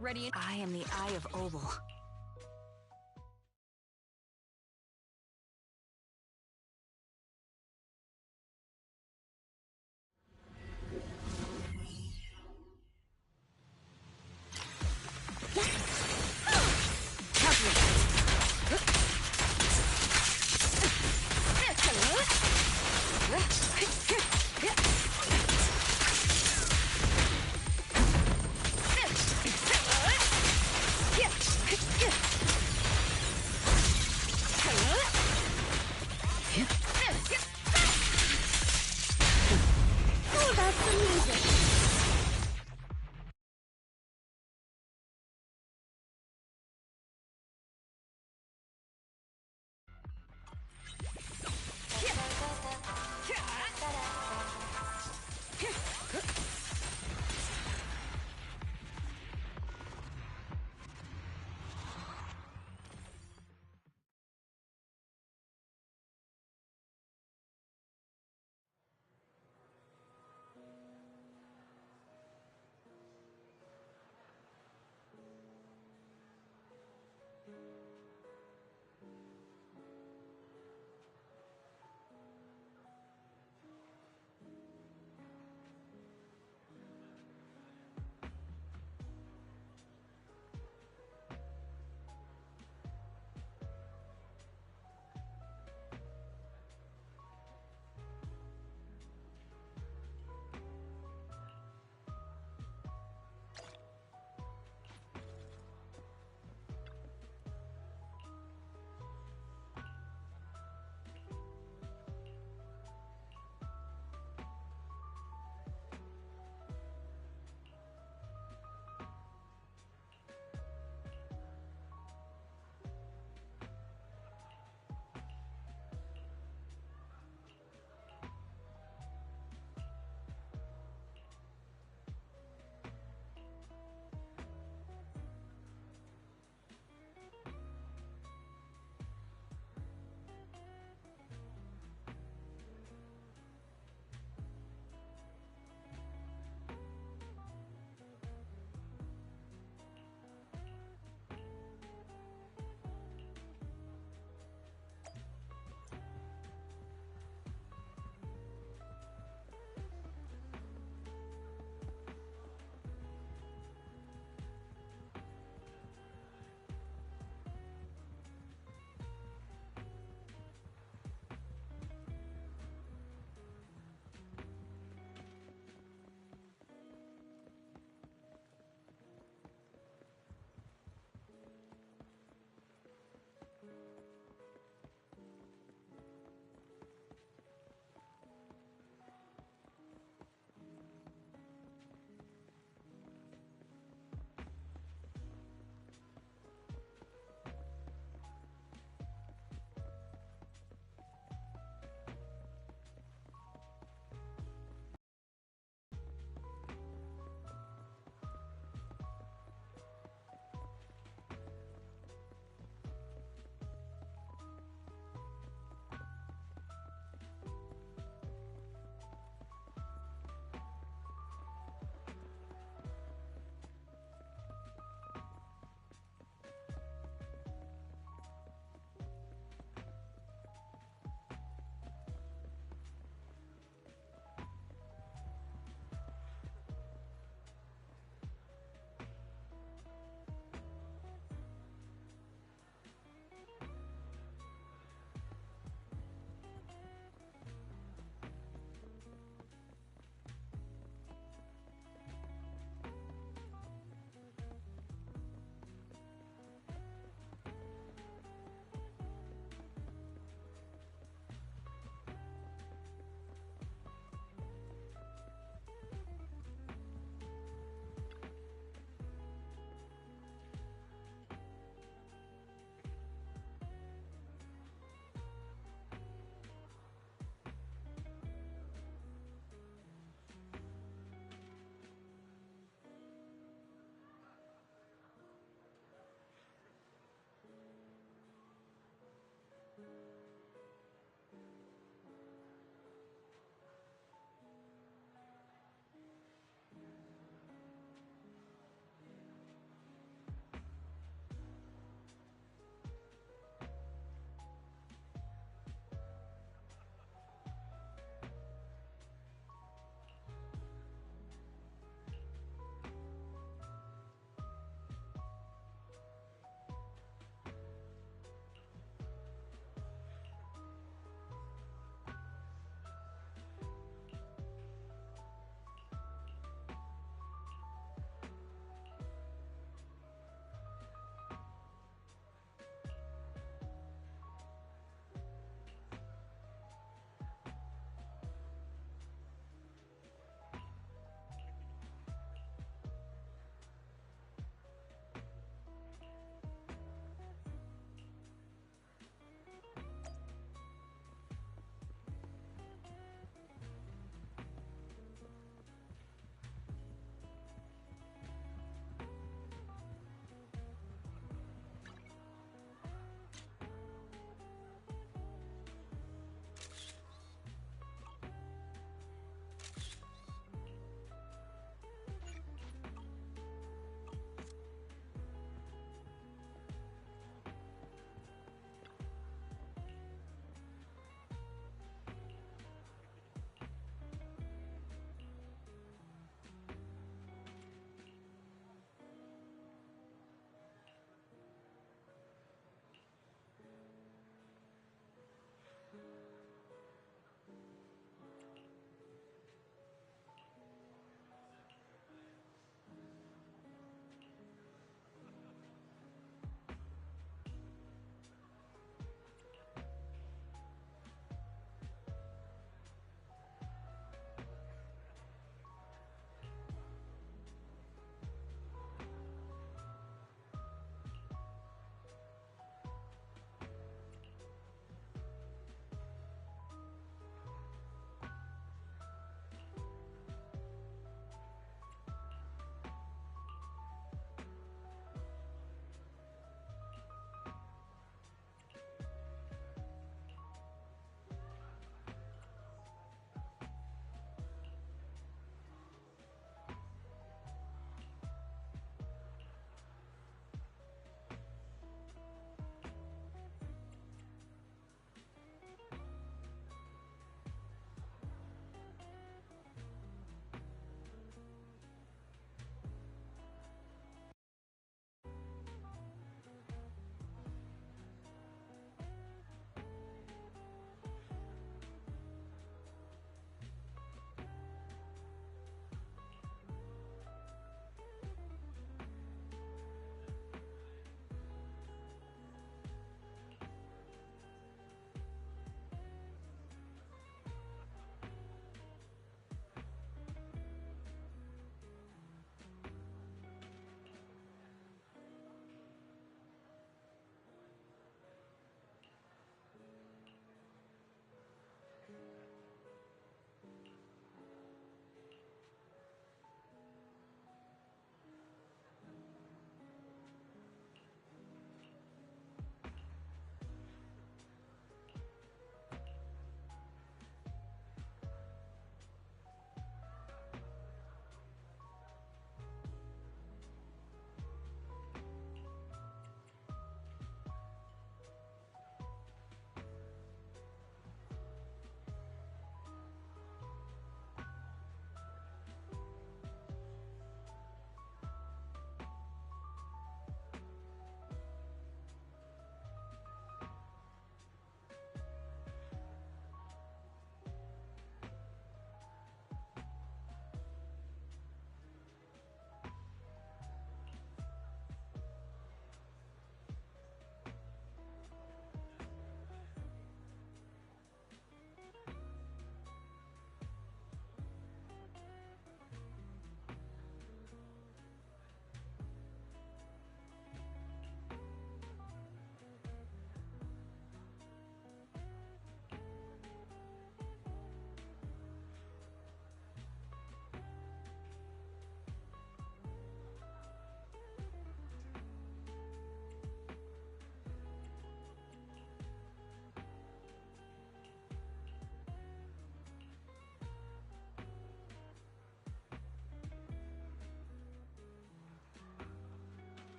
Ready. I am the Eye of Oval.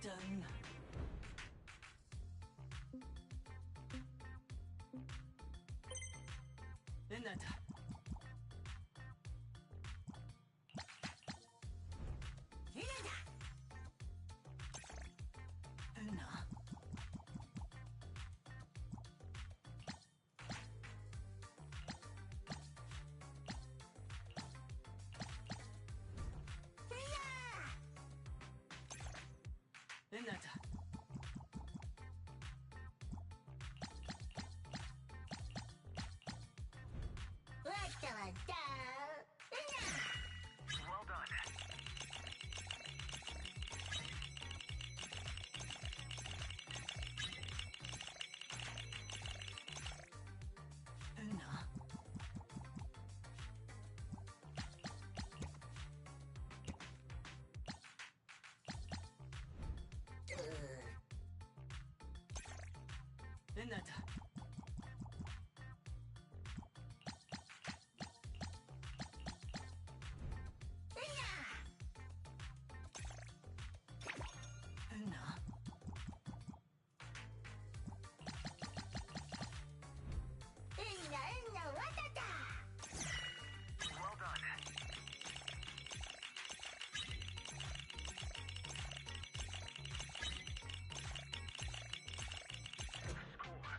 done. Inata. Inata. Una. Inata. Well done. Una. Inata. Una. Well done. Score.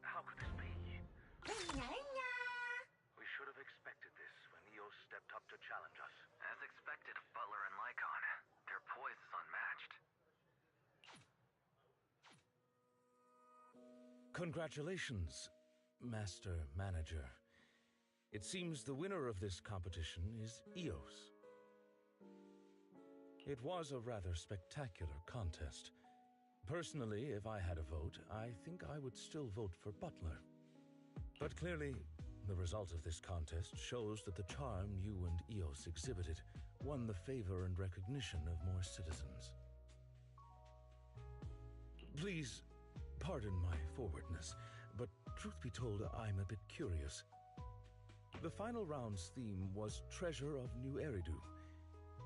How could this be? We should have expected this when Eos stepped up to challenge us. As expected, Butler and Lycon. Their poise is unmatched. Congratulations, Master Manager. It seems the winner of this competition is Eos. It was a rather spectacular contest. Personally, if I had a vote, I think I would still vote for Butler. But clearly, the result of this contest shows that the charm you and Eos exhibited won the favor and recognition of more citizens. Please, pardon my forwardness, but truth be told, I'm a bit curious. The final round's theme was Treasure of New Eridu,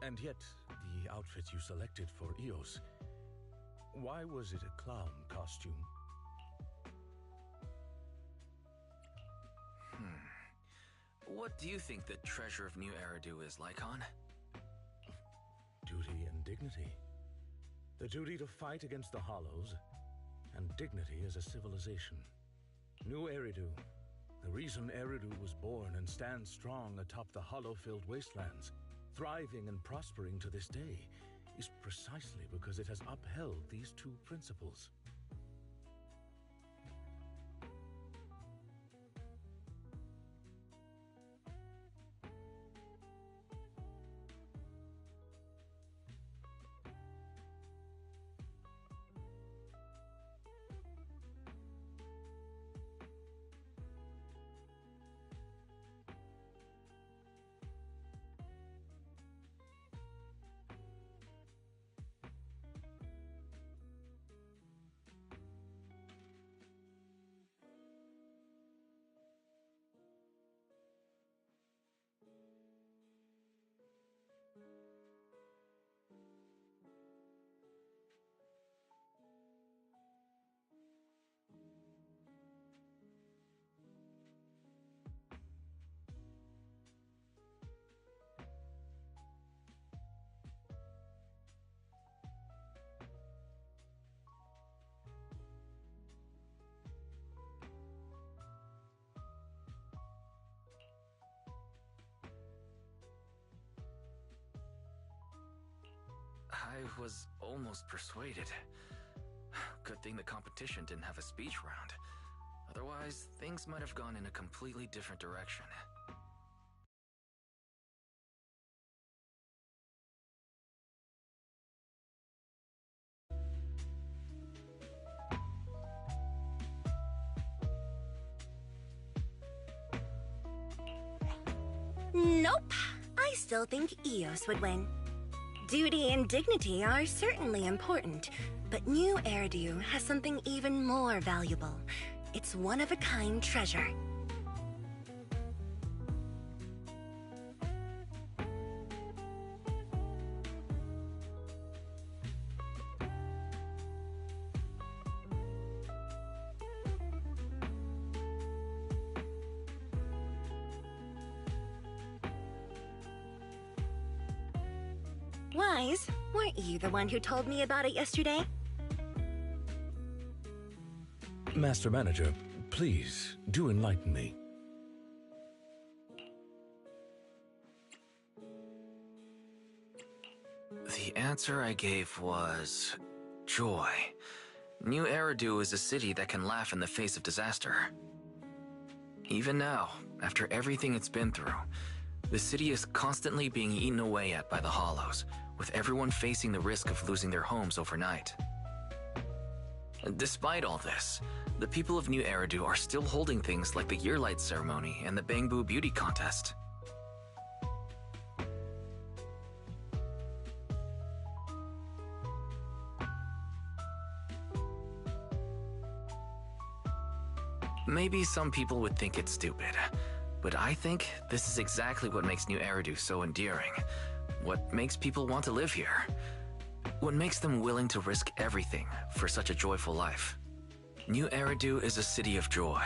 and yet the outfit you selected for Eos, why was it a clown costume? What do you think the Treasure of New Eridu is, Lycon? Duty and dignity. The duty to fight against the Hollows, and dignity as a civilization. New Eridu. The reason Eridu was born and stands strong atop the hollow-filled wastelands, thriving and prospering to this day, is precisely because it has upheld these two principles. I was almost persuaded. Good thing the competition didn't have a speech round. Otherwise, things might have gone in a completely different direction. Nope. I still think Eos would win. Duty and dignity are certainly important, but New Eridu has something even more valuable. It's one-of-a-kind treasure. surprise. Weren't you the one who told me about it yesterday? Master Manager, please, do enlighten me. The answer I gave was joy. New Eridu is a city that can laugh in the face of disaster. Even now, after everything it's been through, the city is constantly being eaten away at by the Hollows, with everyone facing the risk of losing their homes overnight. Despite all this, the people of New Eridu are still holding things like the Yearlight Ceremony and the Bangbu Beauty Contest. Maybe some people would think it's stupid, but I think this is exactly what makes New Eridu so endearing. What makes people want to live here. What makes them willing to risk everything for such a joyful life. New Eridu is a city of joy,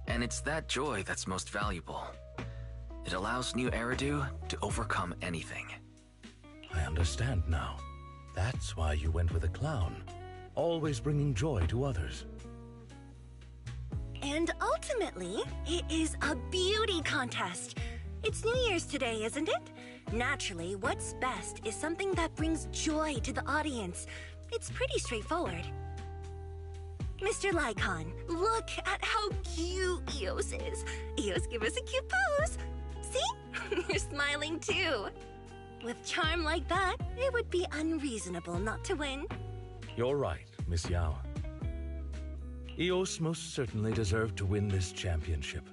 and it's that joy that's most valuable. It allows New Eridu to overcome anything. I understand now. That's why you went with a clown, always bringing joy to others. And ultimately, it is a beauty contest. It's New Year's today, isn't it? Naturally, what's best is something that brings joy to the audience. It's pretty straightforward. Mr. Lycon, look at how cute Eos is. Eos, give us a cute pose. See? You're smiling too. With charm like that, it would be unreasonable not to win. You're right, Miss Yao. Eos most certainly deserved to win this championship.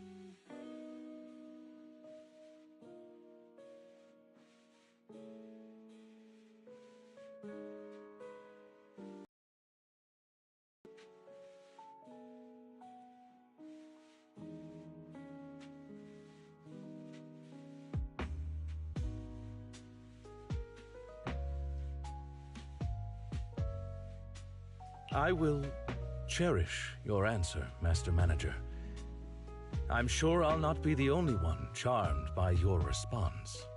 I will cherish your answer, Master Manager. I'm sure I'll not be the only one charmed by your response.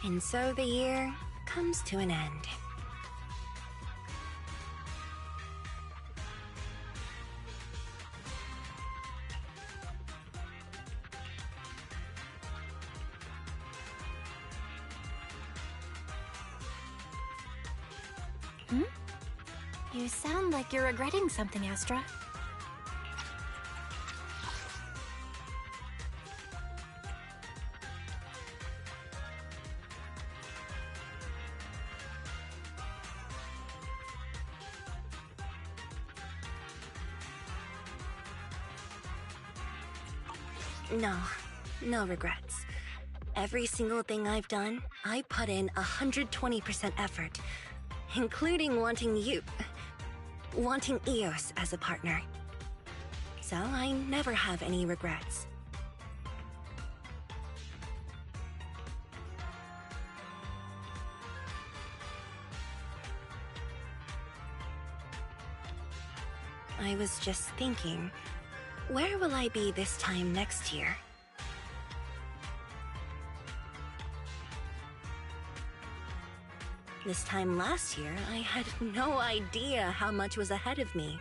And so the year comes to an end. You sound like you're regretting something, Astra. No regrets. Every single thing I've done, I put in 120% effort, including wanting Eos as a partner. So I never have any regrets. I was just thinking, where will I be this time next year? This time last year, I had no idea how much was ahead of me.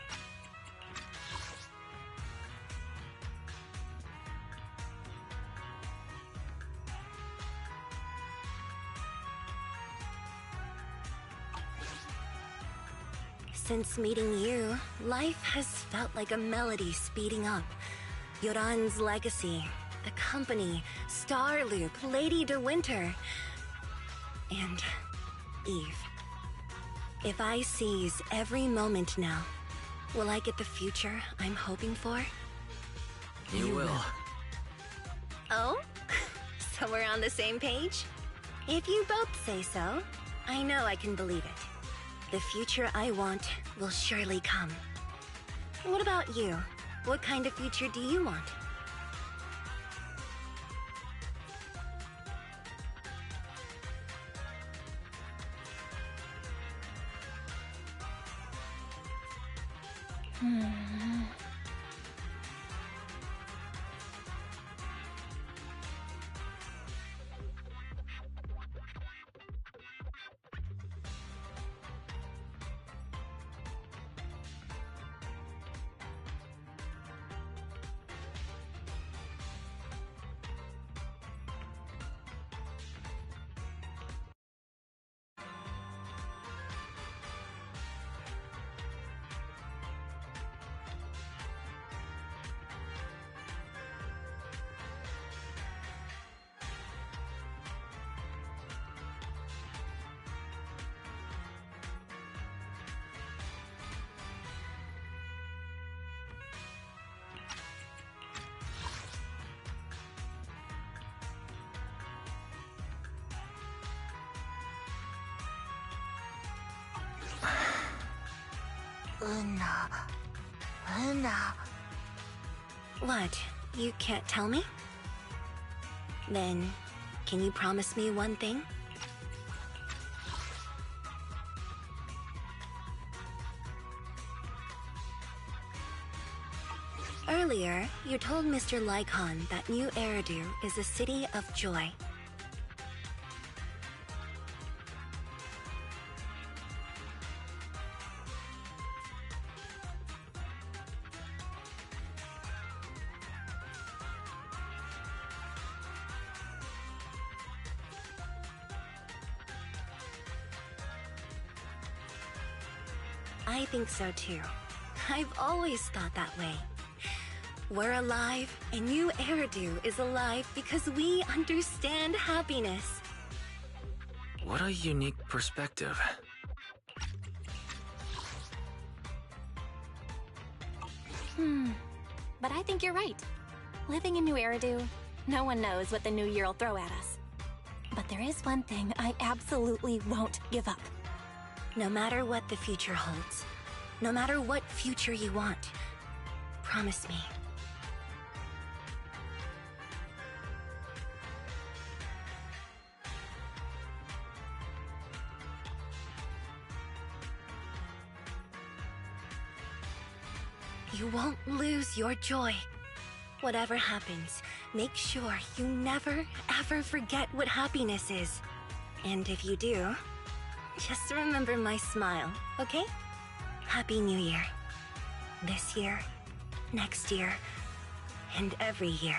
Since meeting you, life has felt like a melody speeding up. Yoran's legacy, the company, Starloop, Lady de Winter, and Eve. If I seize every moment now, will I get the future I'm hoping for? You will. Oh? So we're on the same page? If you both say so, I know I can believe it. The future I want will surely come. What about you? What kind of future do you want? Uunga. What? You can't tell me? Then, can you promise me one thing? Earlier, you told Mr. Lycon that New Eridu is a city of joy. I think so too. I've always thought that way. We're alive, and New Eridu is alive because we understand happiness. What a unique perspective. But I think you're right. Living in New Eridu, no one knows what the new year will throw at us. But there is one thing I absolutely won't give up. No matter what the future holds, no matter what future you want, promise me. You won't lose your joy. Whatever happens, make sure you never, ever forget what happiness is. And if you do, just remember my smile, okay? Happy New Year. This year, next year, and every year.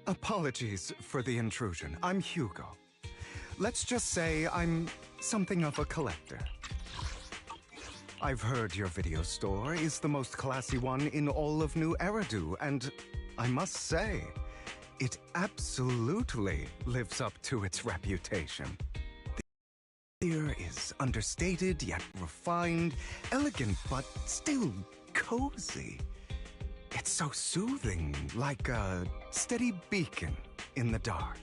Apologies for the intrusion. I'm Hugo. Let's just say I'm something of a collector. I've heard your video store is the most classy one in all of New Eridu, and I must say, it absolutely lives up to its reputation. The gear is understated yet refined, elegant but still cozy. It's so soothing, like a steady beacon in the dark.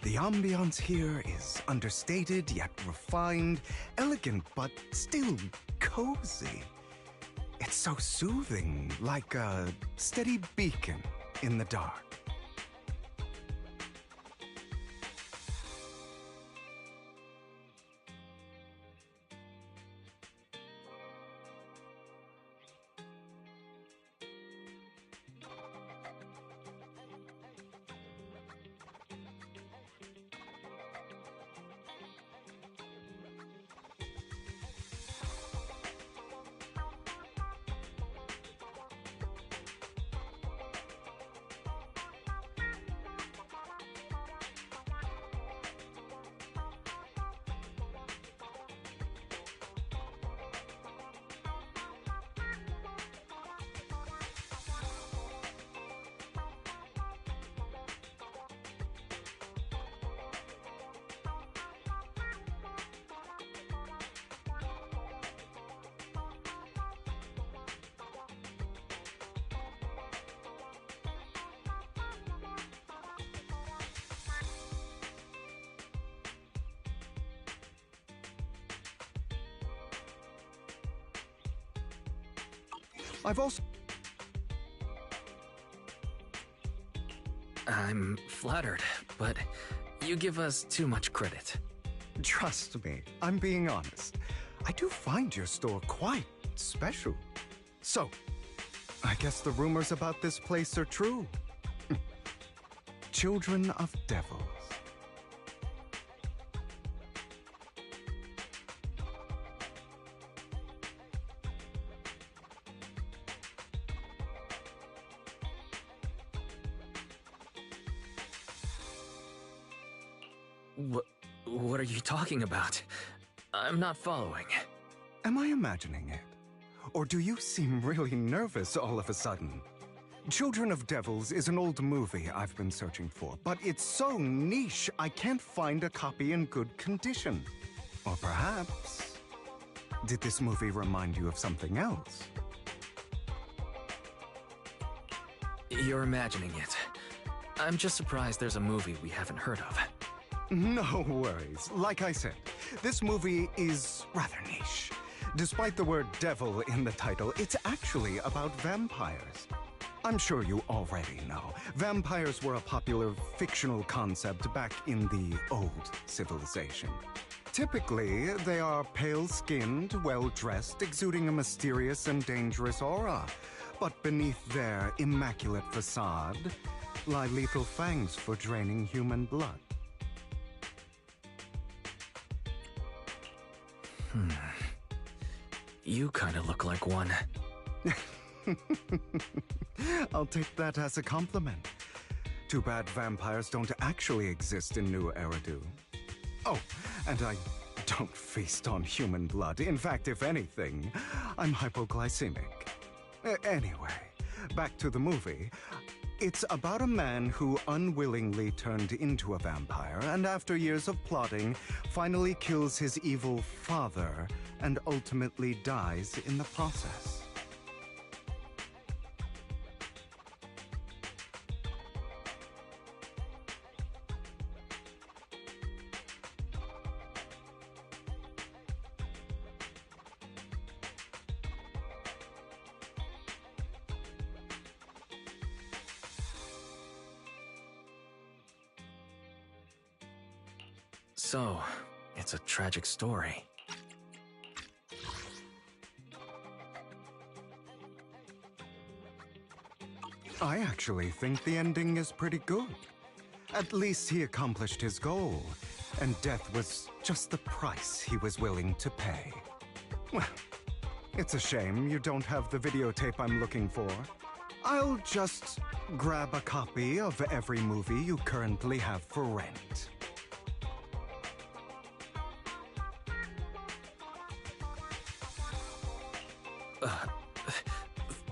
The ambiance here is understated yet refined, elegant but still cozy. It's so soothing, like a steady beacon in the dark. I've also... I'm flattered, but you give us too much credit. Trust me, I'm being honest. I do find your store quite special. So, I guess the rumors about this place are true. Children of devils. What are you talking about? I'm not following. Am I imagining it? Or do you seem really nervous all of a sudden? Children of Devils is an old movie I've been searching for, but it's so niche I can't find a copy in good condition. Or perhaps... did this movie remind you of something else? You're imagining it. I'm just surprised there's a movie we haven't heard of. No worries. Like I said, this movie is rather niche. Despite the word devil in the title, it's actually about vampires. I'm sure you already know. Vampires were a popular fictional concept back in the old civilization. Typically, they are pale-skinned, well-dressed, exuding a mysterious and dangerous aura. But beneath their immaculate facade lie lethal fangs for draining human blood. You kind of look like one. I'll take that as a compliment. Too bad vampires don't actually exist in New Eridu. Oh, and I don't feast on human blood. In fact, if anything, I'm hypoglycemic. Anyway, back to the movie. It's about a man who unwillingly turned into a vampire and after years of plotting, finally kills his evil father and ultimately dies in the process. So, it's a tragic story. I actually think the ending is pretty good. At least he accomplished his goal, and death was just the price he was willing to pay. Well, it's a shame you don't have the videotape I'm looking for. I'll just grab a copy of every movie you currently have for rent.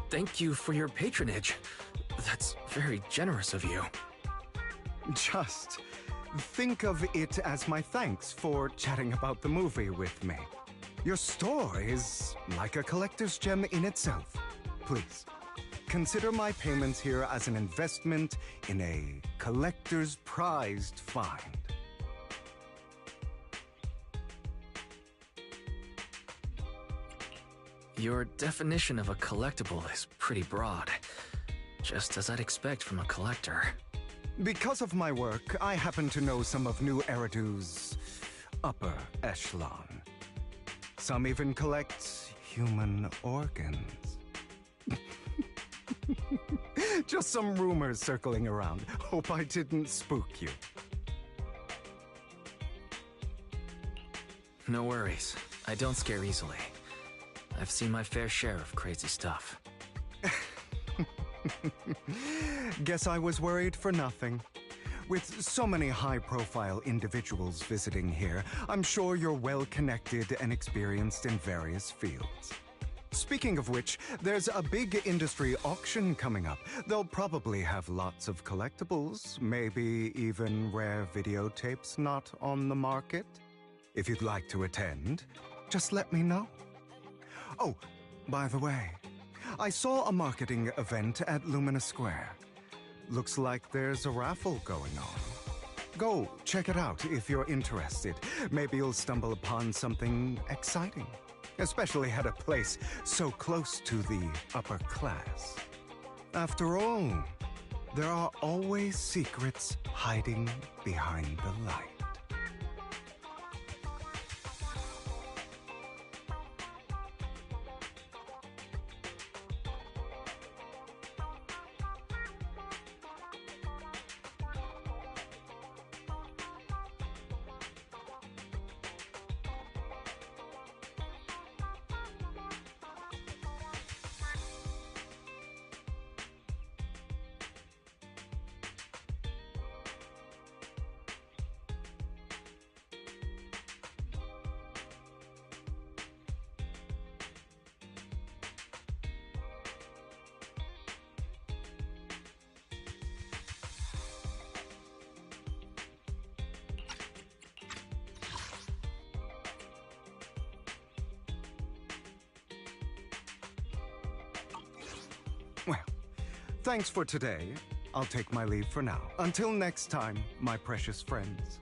Thank you for your patronage. That's very generous of you. Just think of it as my thanks for chatting about the movie with me. Your store is like a collector's gem in itself. Please, consider my payments here as an investment in a collector's prized find. Your definition of a collectible is pretty broad, just as I'd expect from a collector. Because of my work, I happen to know some of New Eridu's upper echelon. Some even collect human organs. Just some rumors circling around. Hope I didn't spook you. No worries. I don't scare easily. I've seen my fair share of crazy stuff. Guess I was worried for nothing. With so many high-profile individuals visiting here, I'm sure you're well-connected and experienced in various fields. Speaking of which, there's a big industry auction coming up. They'll probably have lots of collectibles, maybe even rare videotapes not on the market. If you'd like to attend, just let me know. Oh, by the way, I saw a marketing event at Lumina Square. Looks like there's a raffle going on. Go check it out if you're interested. Maybe you'll stumble upon something exciting, especially at a place so close to the upper class. After all, there are always secrets hiding behind the light. Well, thanks for today. I'll take my leave for now. Until next time, my precious friends.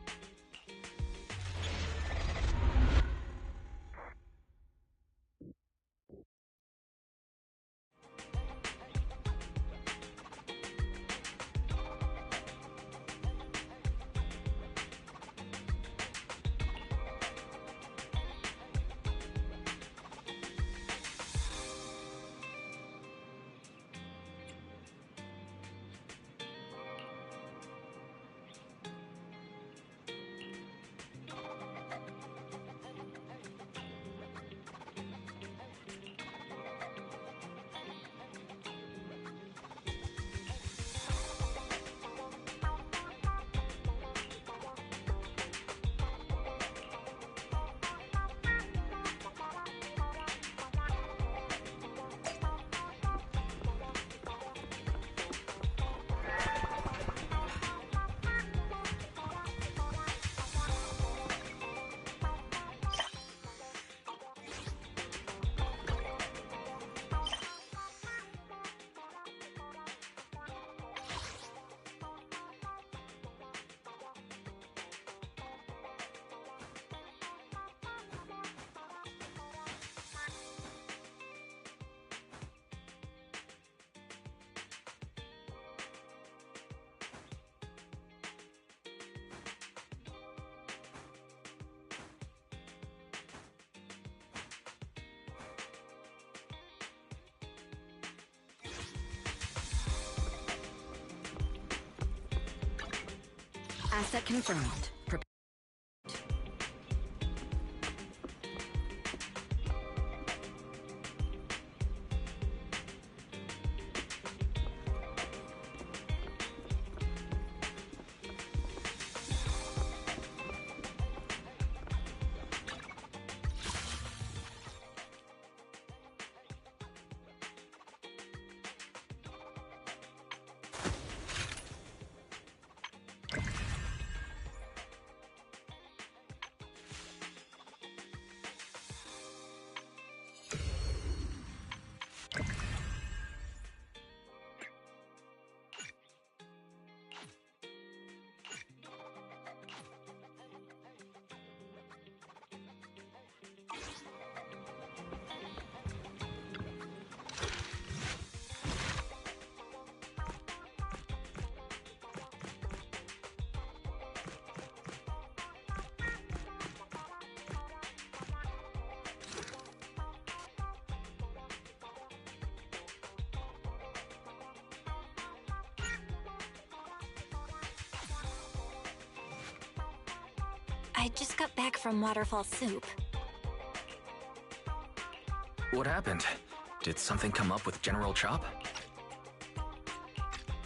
Asset confirmed. I just got back from Waterfall Soup. What happened? Did something come up with General Chop?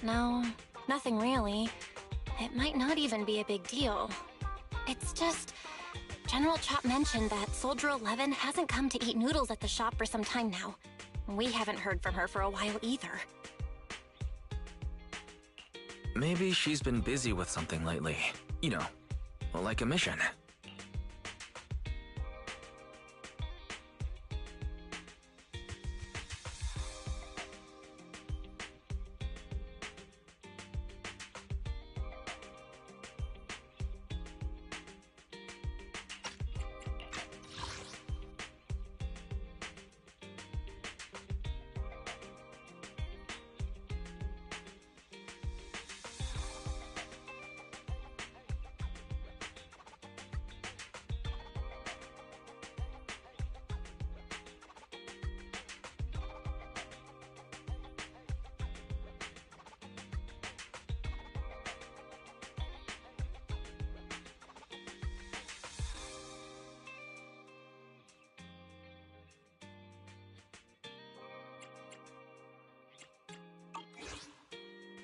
No, nothing really. It might not even be a big deal. It's just... General Chop mentioned that Soldier 11 hasn't come to eat noodles at the shop for some time now. We haven't heard from her for a while either. Maybe she's been busy with something lately. You know, like a mission.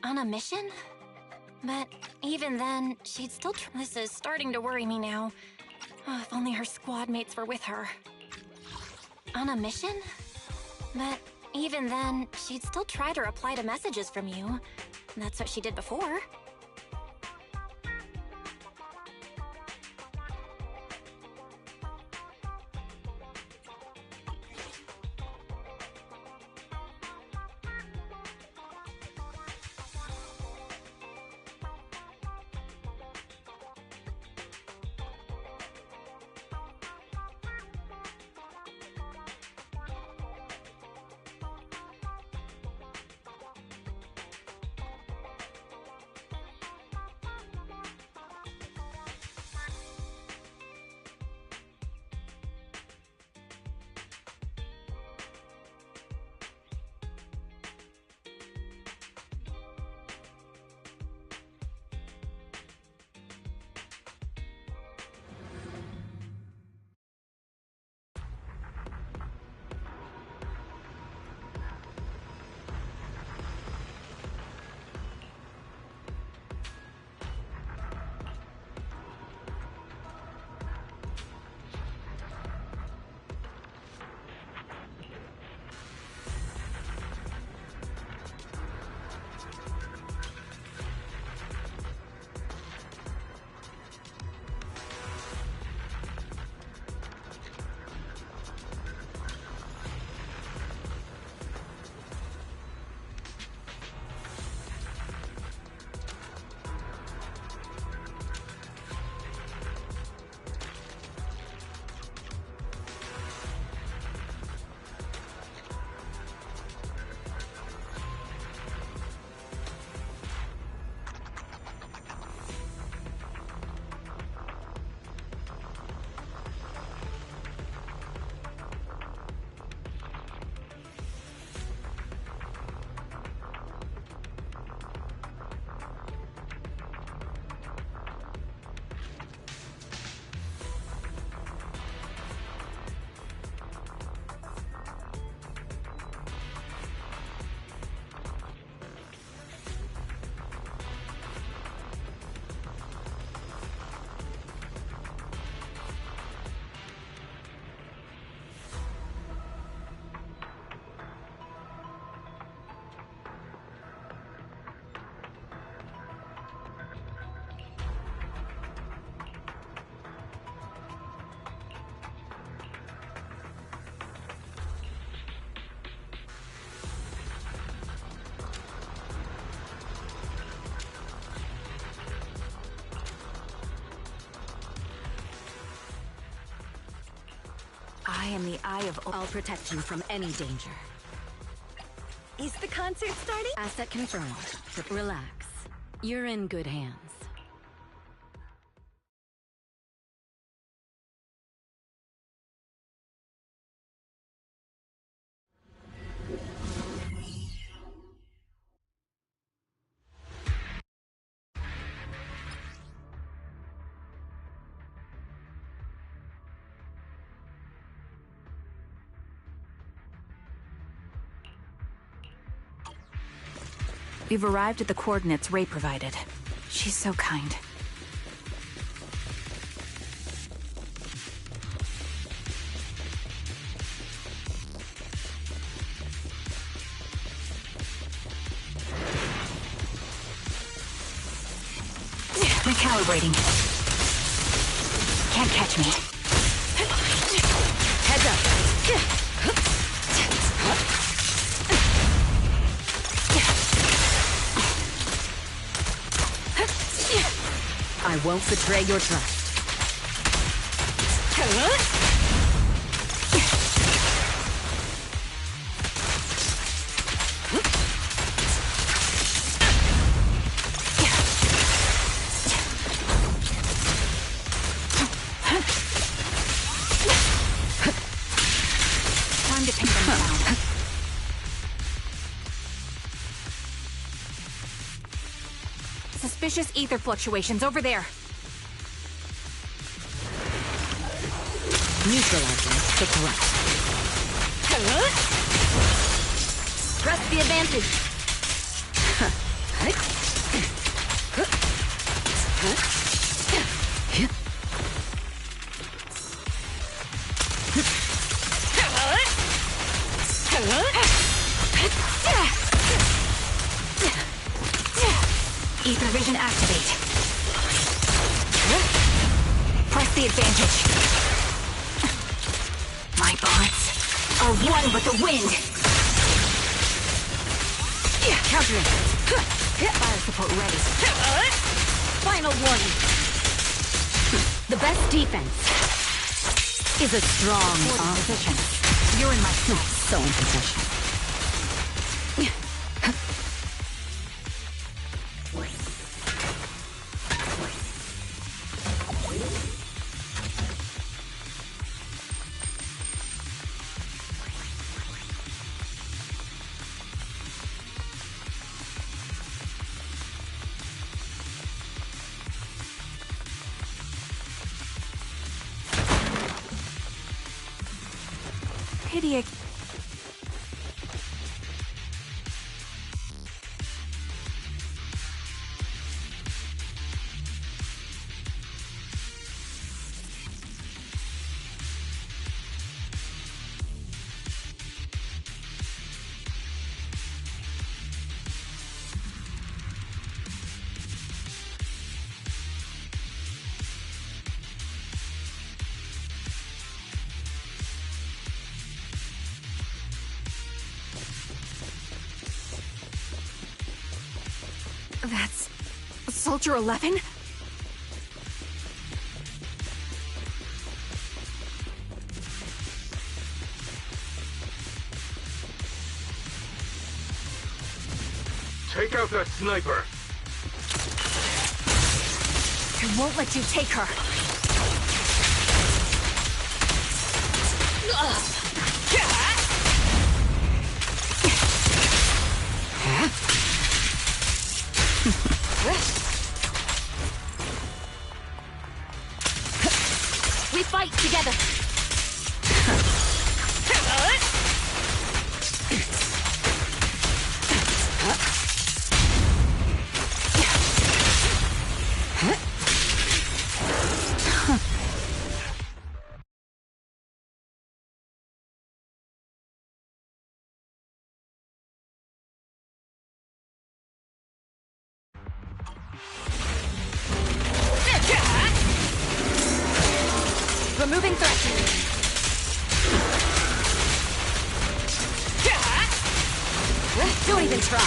On a mission? But even then, she'd still This is starting to worry me now. Oh, if only her squad mates were with her. On a mission? But even then, she'd still try to reply to messages from you. That's what she did before. I am the eye of all protection from any danger. Is the concert starting? Asset confirmed. Relax. You're in good hands. We've arrived at the coordinates Ray provided. She's so kind. Recalibrating. Can't catch me. Heads up. I won't betray your trust. Time to pin them down. Suspicious ether fluctuations over there. Neutralizing the threat. Press the advantage. Ether vision activate. Press the advantage. My bullets are one with the wind. Countering. Fire support ready. Final warning. The best defense is a strong Position. You're in my sight. So in possession. Pity. That's Soldier 11? Take out that sniper! I won't let you take her. We fight together. Removing threat. Don't even try.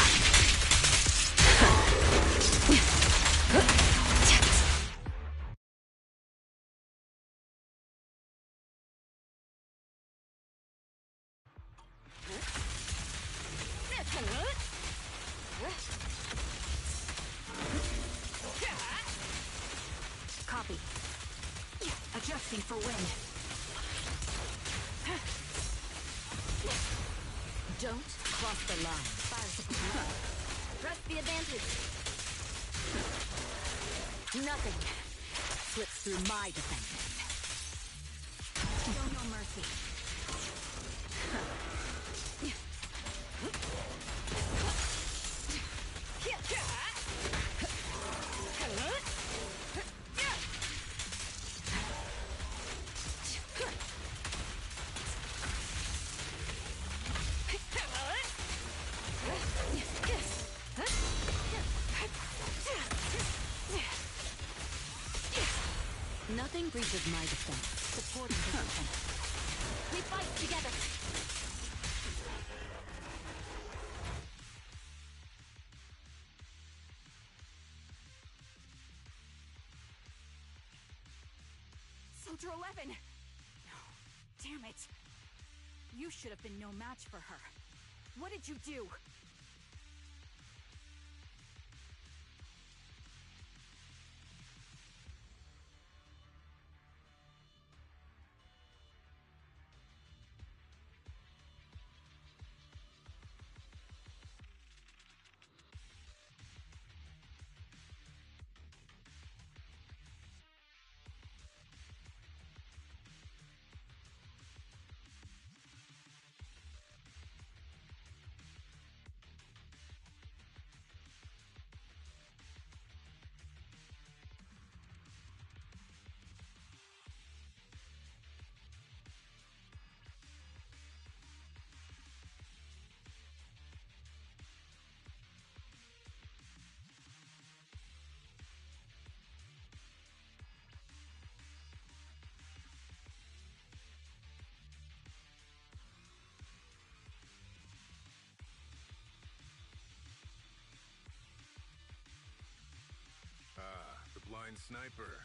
bracing for wind. Don't cross the line. Fire support. Press the advantage. Nothing slips through my defenses. Show no mercy. Nothing breaches my defense. Supporting the defense. We fight together. Soldier 11! No. Damn it. You should have been no match for her. What did you do? The blind sniper.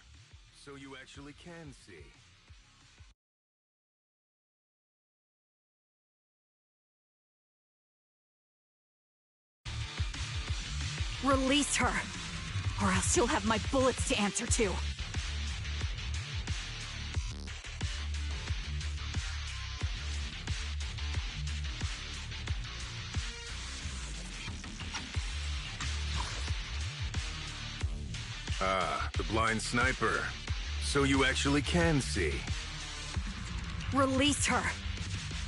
So you actually can see. Release her, or else she'll have my bullets to answer to. The blind sniper. So you actually can see. Release her,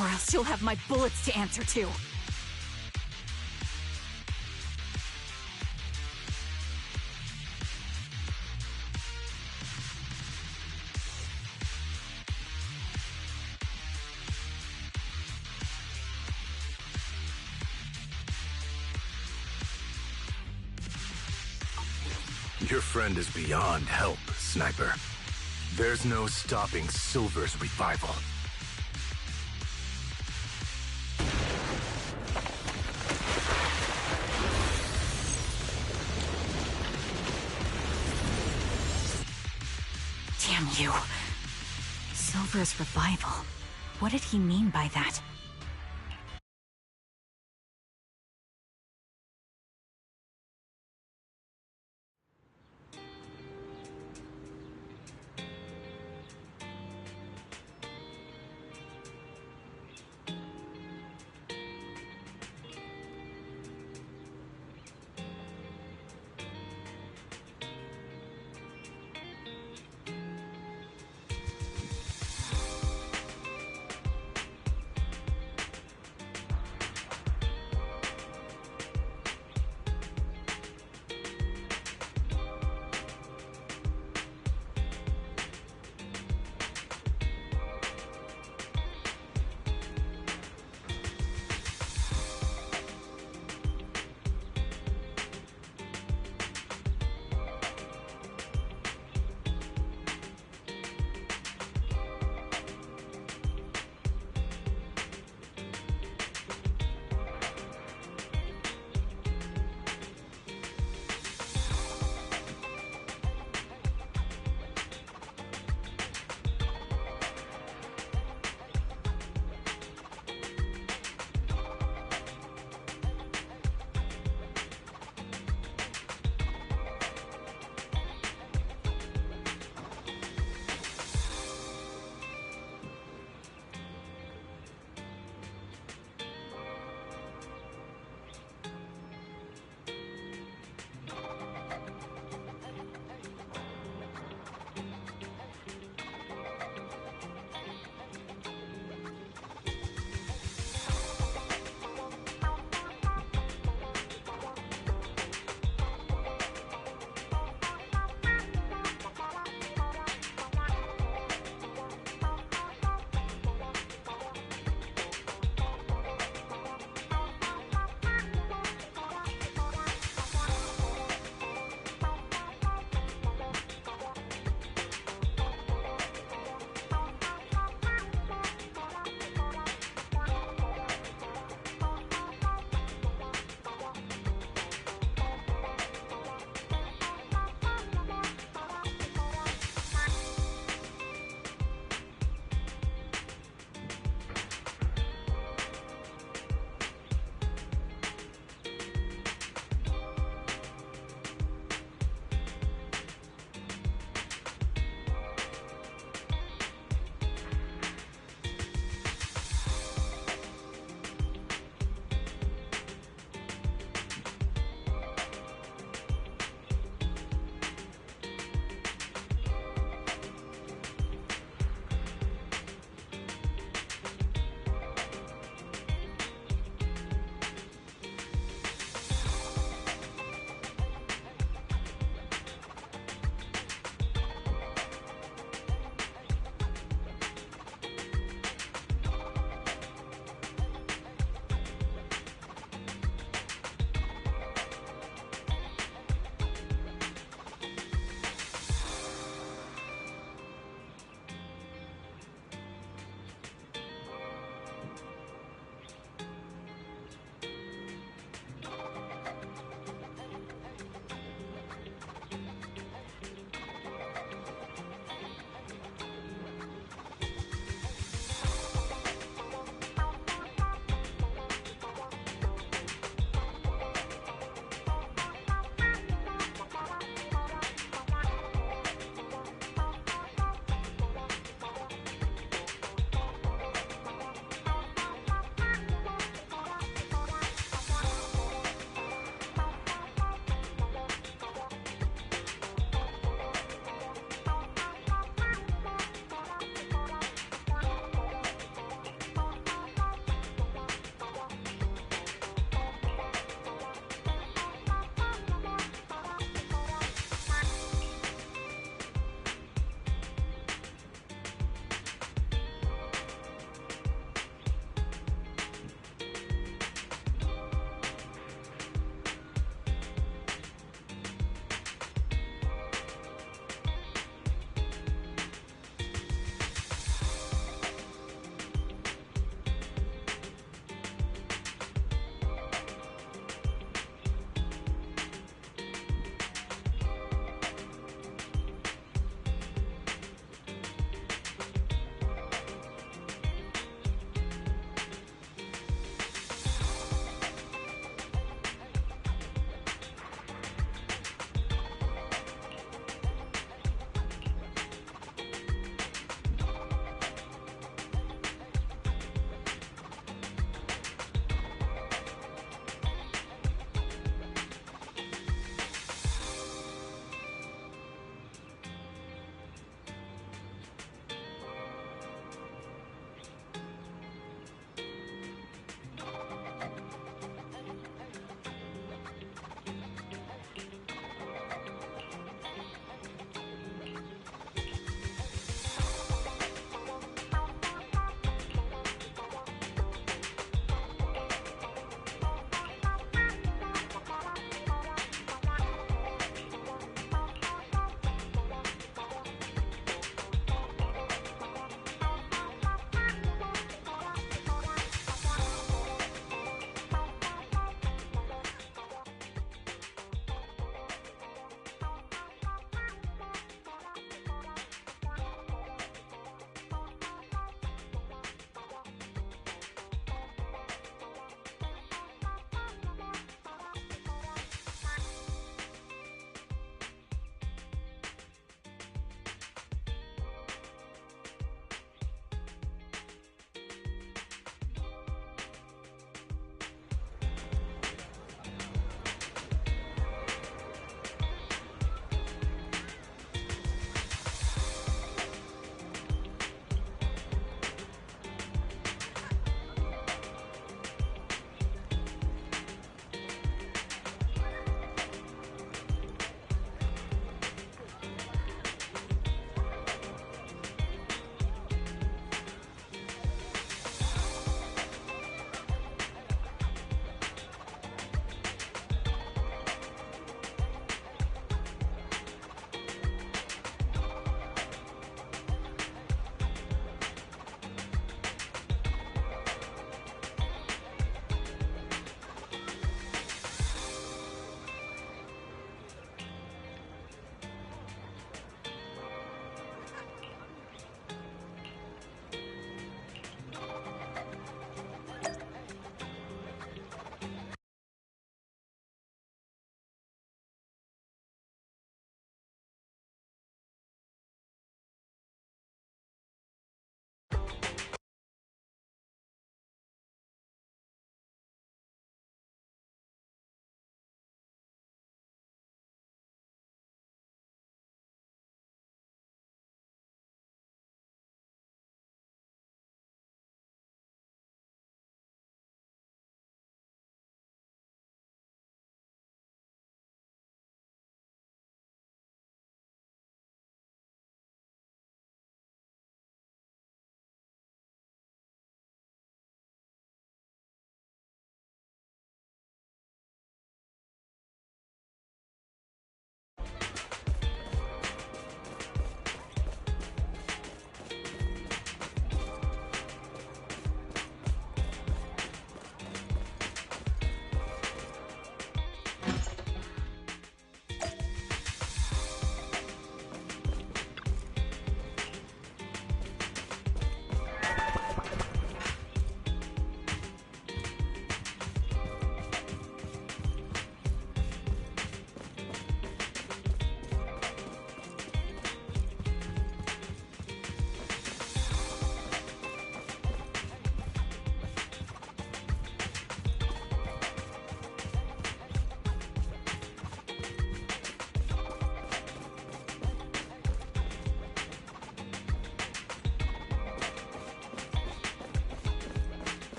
or else she'll have my bullets to answer to. Your friend is beyond help, Sniper. There's no stopping Silver's revival. Damn you. Silver's revival. What did he mean by that?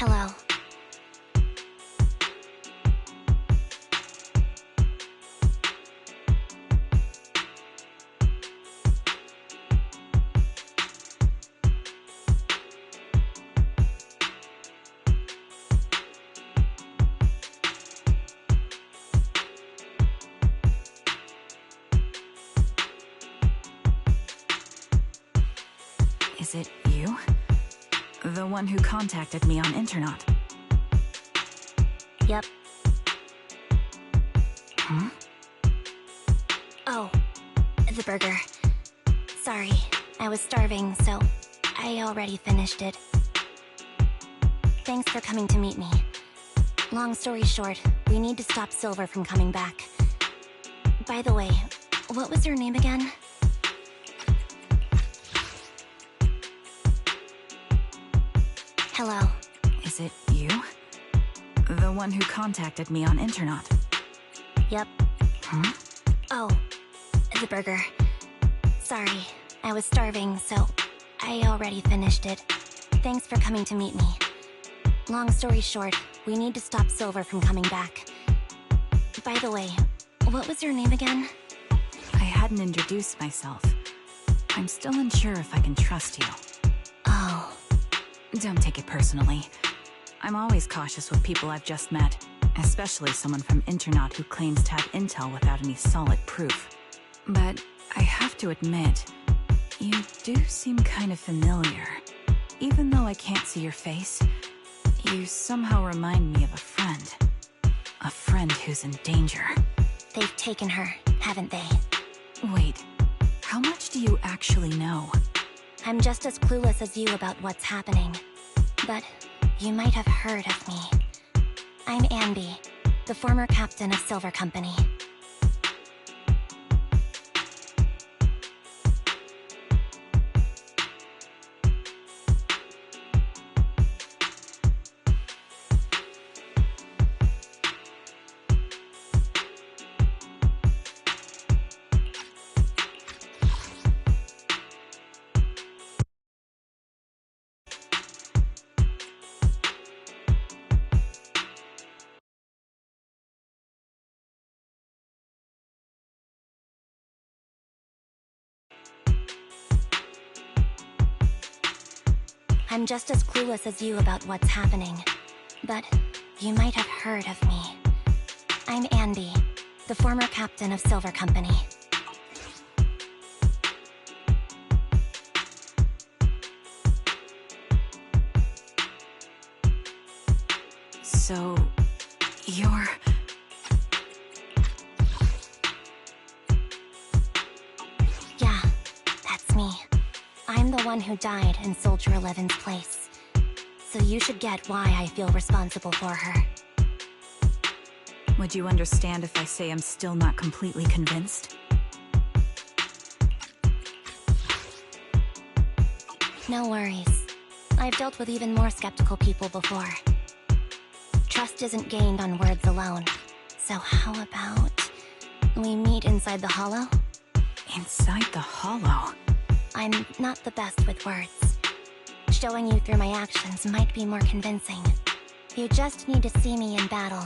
Hello. Is it you? The one who contacted me on Internet? Yep. Huh? Oh, the burger. Sorry, I was starving, so I already finished it. Thanks for coming to meet me. Long story short, we need to stop Silver from coming back. By the way, what was your name again? Hello. Is it you? The one who contacted me on Internet? Yep. Huh? Oh, the burger. Sorry, I was starving, so I already finished it. Thanks for coming to meet me. Long story short, we need to stop Silver from coming back. By the way, what was your name again? I hadn't introduced myself. I'm still unsure if I can trust you. Oh. Don't take it personally. I'm always cautious with people I've just met, especially someone from Internet who claims to have intel without any solid proof. But I have to admit, you do seem kind of familiar. Even though I can't see your face, you somehow remind me of a friend. A friend who's in danger. They've taken her, haven't they? Wait, how much do you actually know? I'm just as clueless as you about what's happening. But you might have heard of me. I'm Anby, the former captain of Silver Company. I'm just as clueless as you about what's happening. But you might have heard of me. I'm Anby, the former captain of Silver Company. So, you're... Yeah, that's me. I'm the one who died in Soldier 11's place. So you should get why I feel responsible for her. Would you understand if I say I'm still not completely convinced? No worries. I've dealt with even more skeptical people before. Trust isn't gained on words alone. So how about we meet inside the hollow? Inside the hollow? I'm not the best with words. Showing you through my actions might be more convincing. You just need to see me in battle.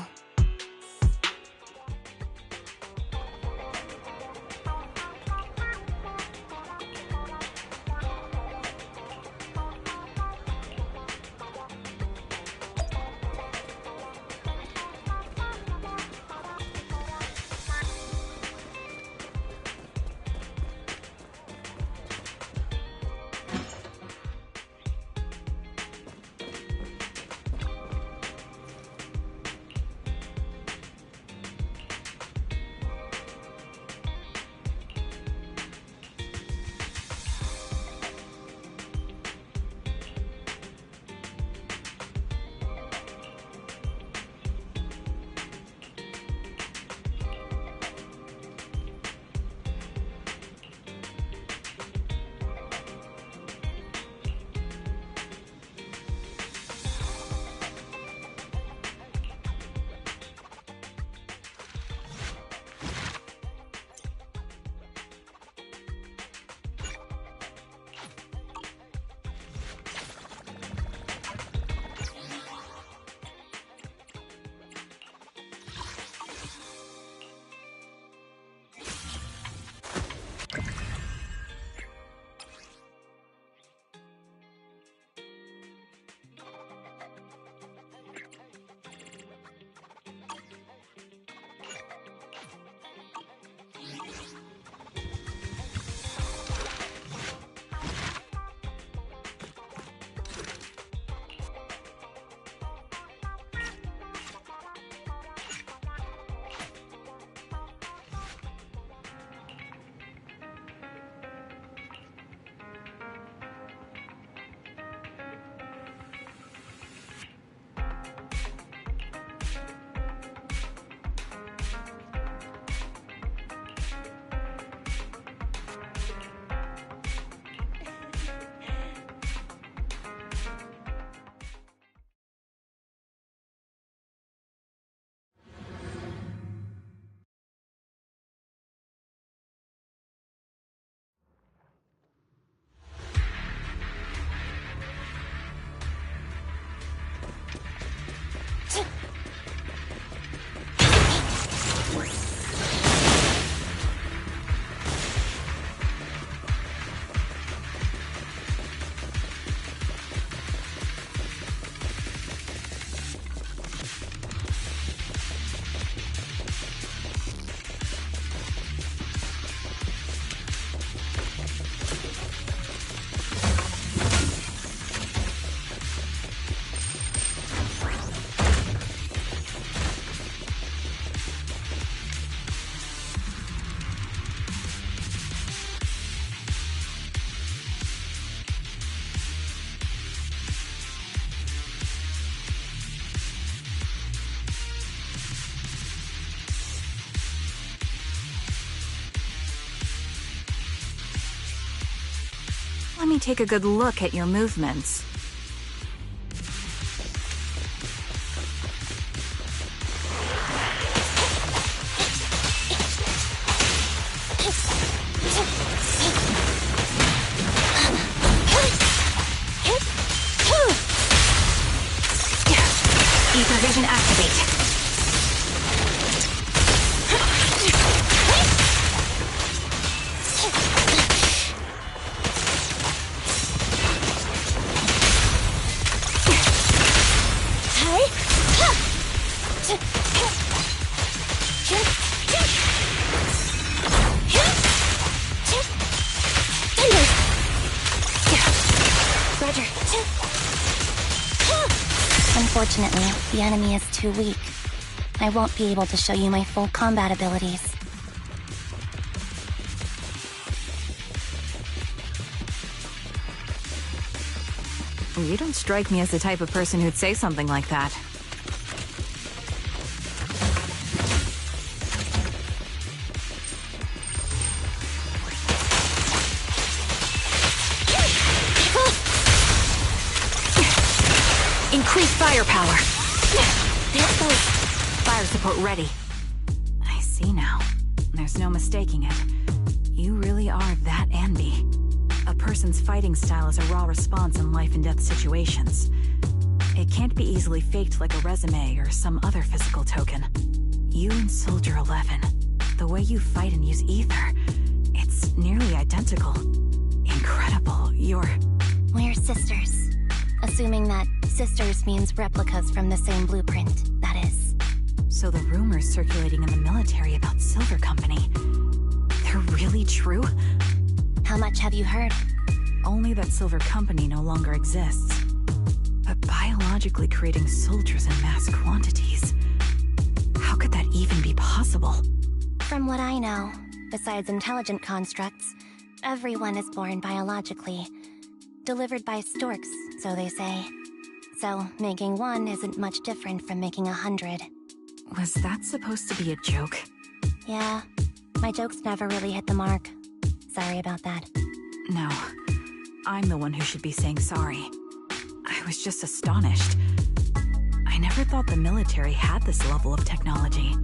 me take a good look at your movements. Ether vision activate. Unfortunately, the enemy is too weak. I won't be able to show you my full combat abilities. You don't strike me as the type of person who'd say something like that. Increase firepower. Fire support ready. I see now. There's no mistaking it. You really are that Anby. A person's fighting style is a raw response in life and death situations. It can't be easily faked like a resume or some other physical token. You and Soldier 11, the way you fight and use ether, it's nearly identical. Incredible. We're sisters. Assuming that sisters means replicas from the same blueprint, that is. So the rumors circulating in the military about Silver Company, they're really true? How much have you heard? Only that Silver Company no longer exists. But biologically creating soldiers in mass quantities, how could that even be possible? From what I know, besides intelligent constructs, everyone is born biologically. Delivered by storks, so they say. So, making one isn't much different from making 100. Was that supposed to be a joke? Yeah, my jokes never really hit the mark. Sorry about that. No, I'm the one who should be saying sorry. I was just astonished. I never thought the military had this level of technology.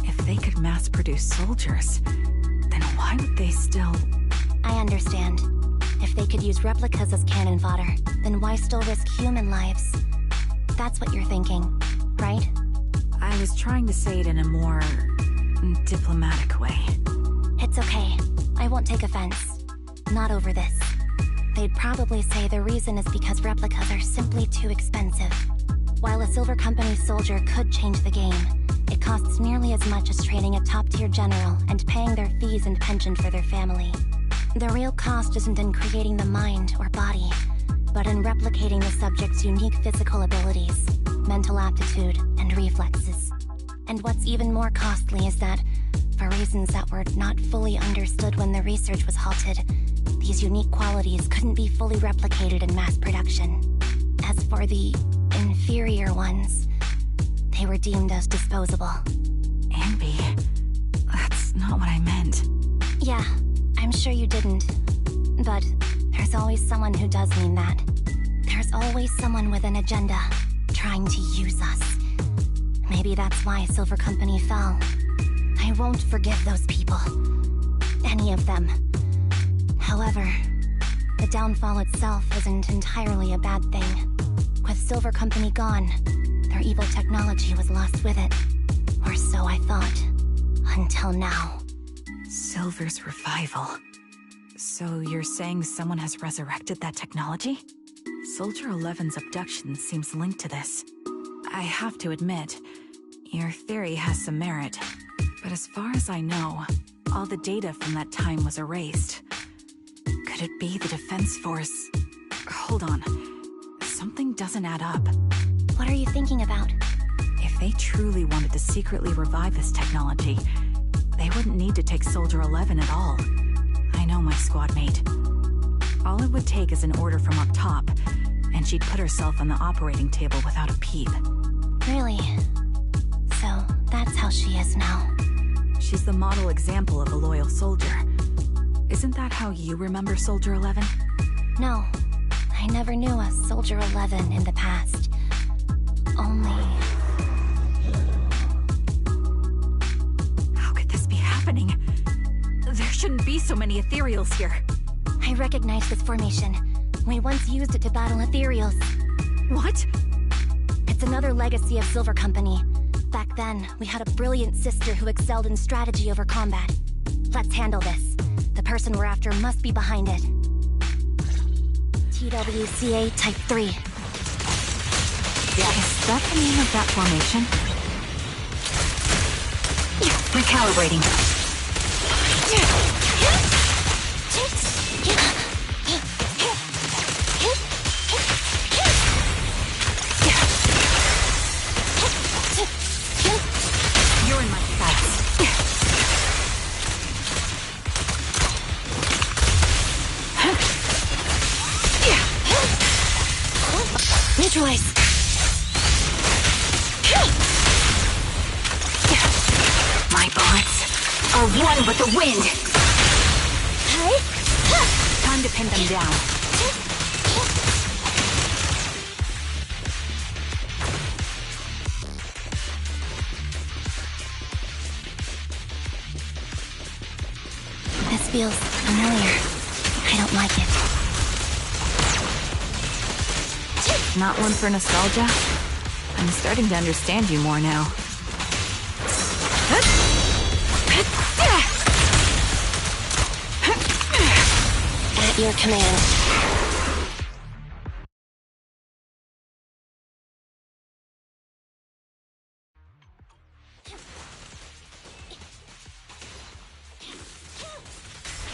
If they could mass produce soldiers, then why would they still... I understand. If they could use replicas as cannon fodder, then why still risk human lives? That's what you're thinking, right? I was trying to say it in a more... diplomatic way. It's okay. I won't take offense. Not over this. They'd probably say the reason is because replicas are simply too expensive. While a Silver Company soldier could change the game, it costs nearly as much as training a top-tier general and paying their fees and pension for their family. The real cost isn't in creating the mind or body, but in replicating the subject's unique physical abilities, mental aptitude, and reflexes. And what's even more costly is that, for reasons that were not fully understood when the research was halted, these unique qualities couldn't be fully replicated in mass production. As for the inferior ones, they were deemed as disposable. Anby, that's not what I meant. Yeah, I'm sure you didn't. But there's always someone who does mean that. There's always someone with an agenda, trying to use us. Maybe that's why Silver Company fell. I won't forgive those people. Any of them. However, the downfall itself isn't entirely a bad thing. With Silver Company gone, their evil technology was lost with it. Or so I thought. Until now. Silver's revival. So you're saying someone has resurrected that technology? Soldier 11's abduction seems linked to this. I have to admit, your theory has some merit. But as far as I know, all the data from that time was erased. Could it be the Defense Force? Hold on. Something doesn't add up. What are you thinking about? If they truly wanted to secretly revive this technology, they wouldn't need to take Soldier 11 at all. I know my squad mate. All it would take is an order from up top, and she'd put herself on the operating table without a peep. Really? So, that's how she is now. She's the model example of a loyal soldier. Isn't that how you remember Soldier 11? No, I never knew a Soldier 11 in the past. Only... How could this be happening? There shouldn't be so many ethereals here. I recognize this formation. We once used it to battle ethereals. What? It's another legacy of Silver Company. Back then, we had a brilliant sister who excelled in strategy over combat. Let's handle this. The person we're after must be behind it. TWCA Type 3. Yeah, is that the name of that formation? Recalibrating. You're in my sights. Neutralize. My bullets are one with the wind. Time to pin them down. This feels familiar. I don't like it. Not one for nostalgia? I'm starting to understand you more now. At your command.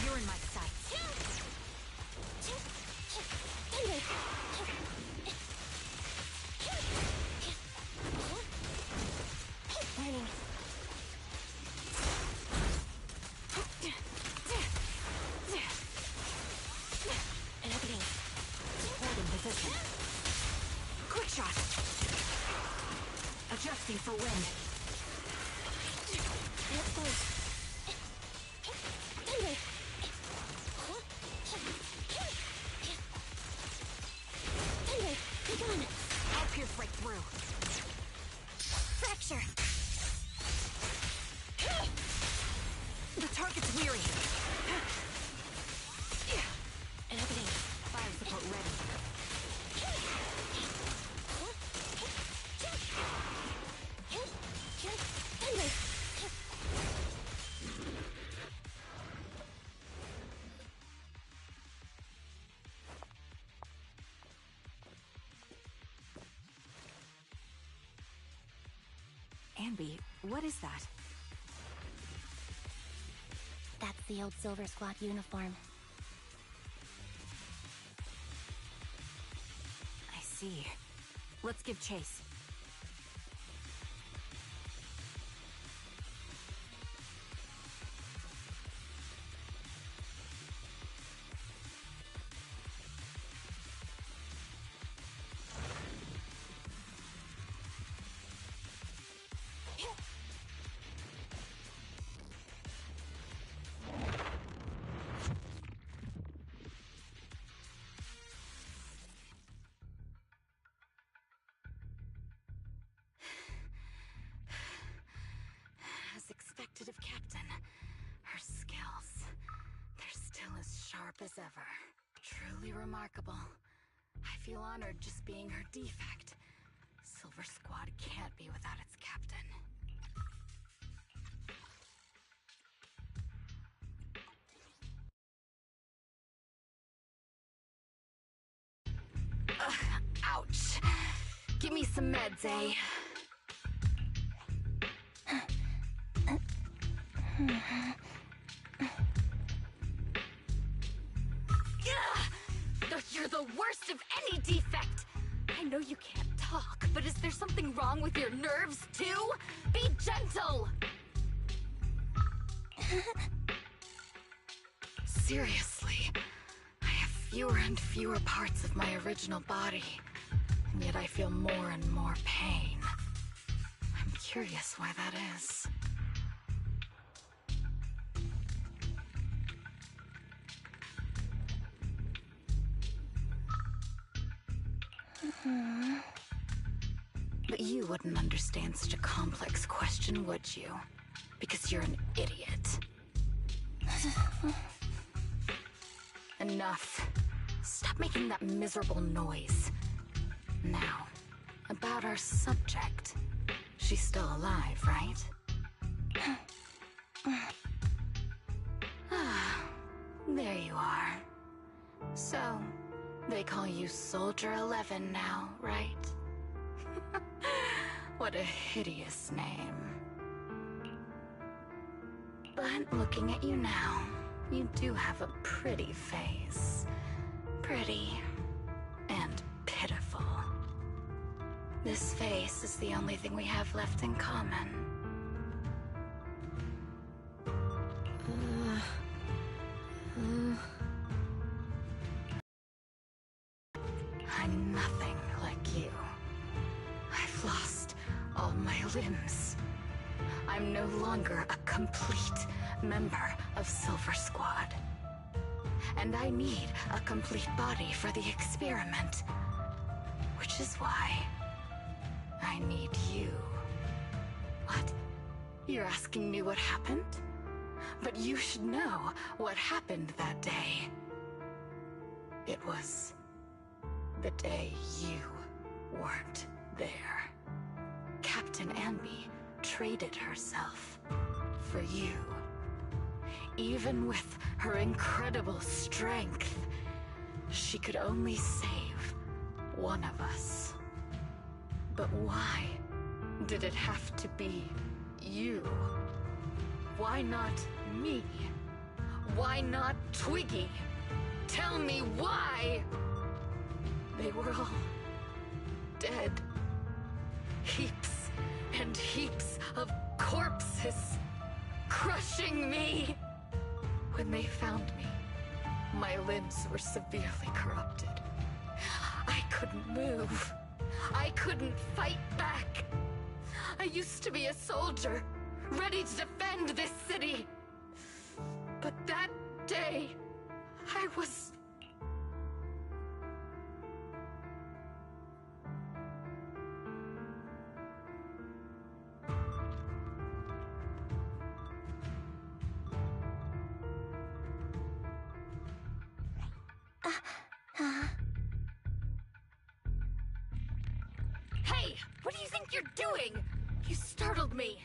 You're in my sights. Warning. Opening. Holding position. Quick shot. Adjusting for wind. Let's go. Thunder, be gone. I'll pierce right through. Fracture. The target's weary. An opening. Fire support ready. Thunder. Anby, what is that? That's the old Silver Squad uniform. I see. Let's give chase. As expected of Captain, her skills, they're still as sharp as ever. Truly remarkable. I feel honored just being her defect. Silver Squad can't be without its captain. Ouch. Give me some meds, eh? You're the worst of any defect! I know you can't talk, but is there something wrong with your nerves, too? Be gentle! Seriously, I have fewer and fewer parts of my original body, and yet I feel more and more pain. I'm curious why that is. But you wouldn't understand such a complex question, would you? Because you're an idiot. Enough. Stop making that miserable noise. Now, about our subject. She's still alive, right? There you are. So, they call you Soldier 11 now, right? What a hideous name. But looking at you now, you do have a pretty face. Pretty and pitiful. This face is the only thing we have left in common. I'm nothing like you. I've lost all my limbs. I'm no longer a complete member of Silver Squad. And I need a complete body for the experiment. Which is why I need you. What? You're asking me what happened? But you should know what happened that day. It was the day you weren't there. Captain Anby traded herself for you. Even with her incredible strength, she could only save one of us. But why did it have to be you? Why not me? Why not Twiggy? Tell me why! They were all dead. Heaps and heaps of corpses crushing me. When they found me, my limbs were severely corrupted. I couldn't move. I couldn't fight back. I used to be a soldier, ready to defend this city. But that day, I was... Hey! What do you think you're doing? You startled me.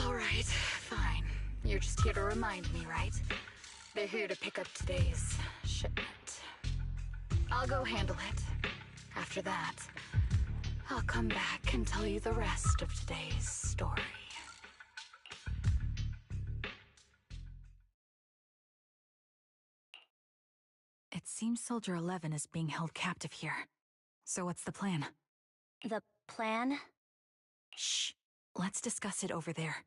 All right, fine. You're just here to remind me, right? They're here to pick up today's shipment. I'll go handle it. After that, I'll come back and tell you the rest of today's story. It seems Soldier 11 is being held captive here. So what's the plan? The plan? Shh. Let's discuss it over there.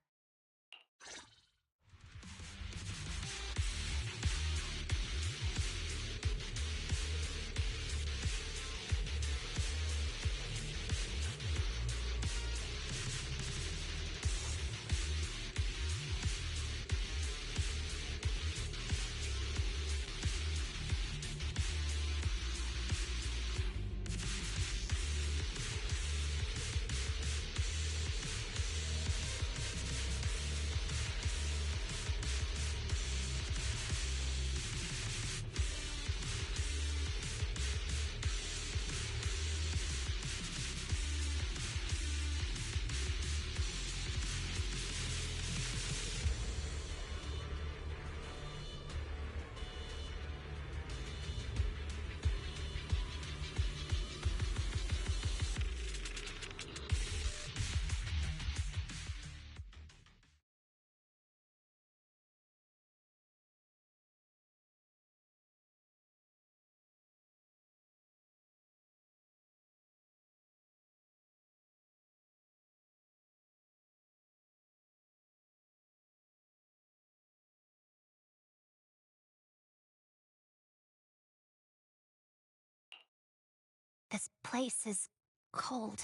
This place is cold.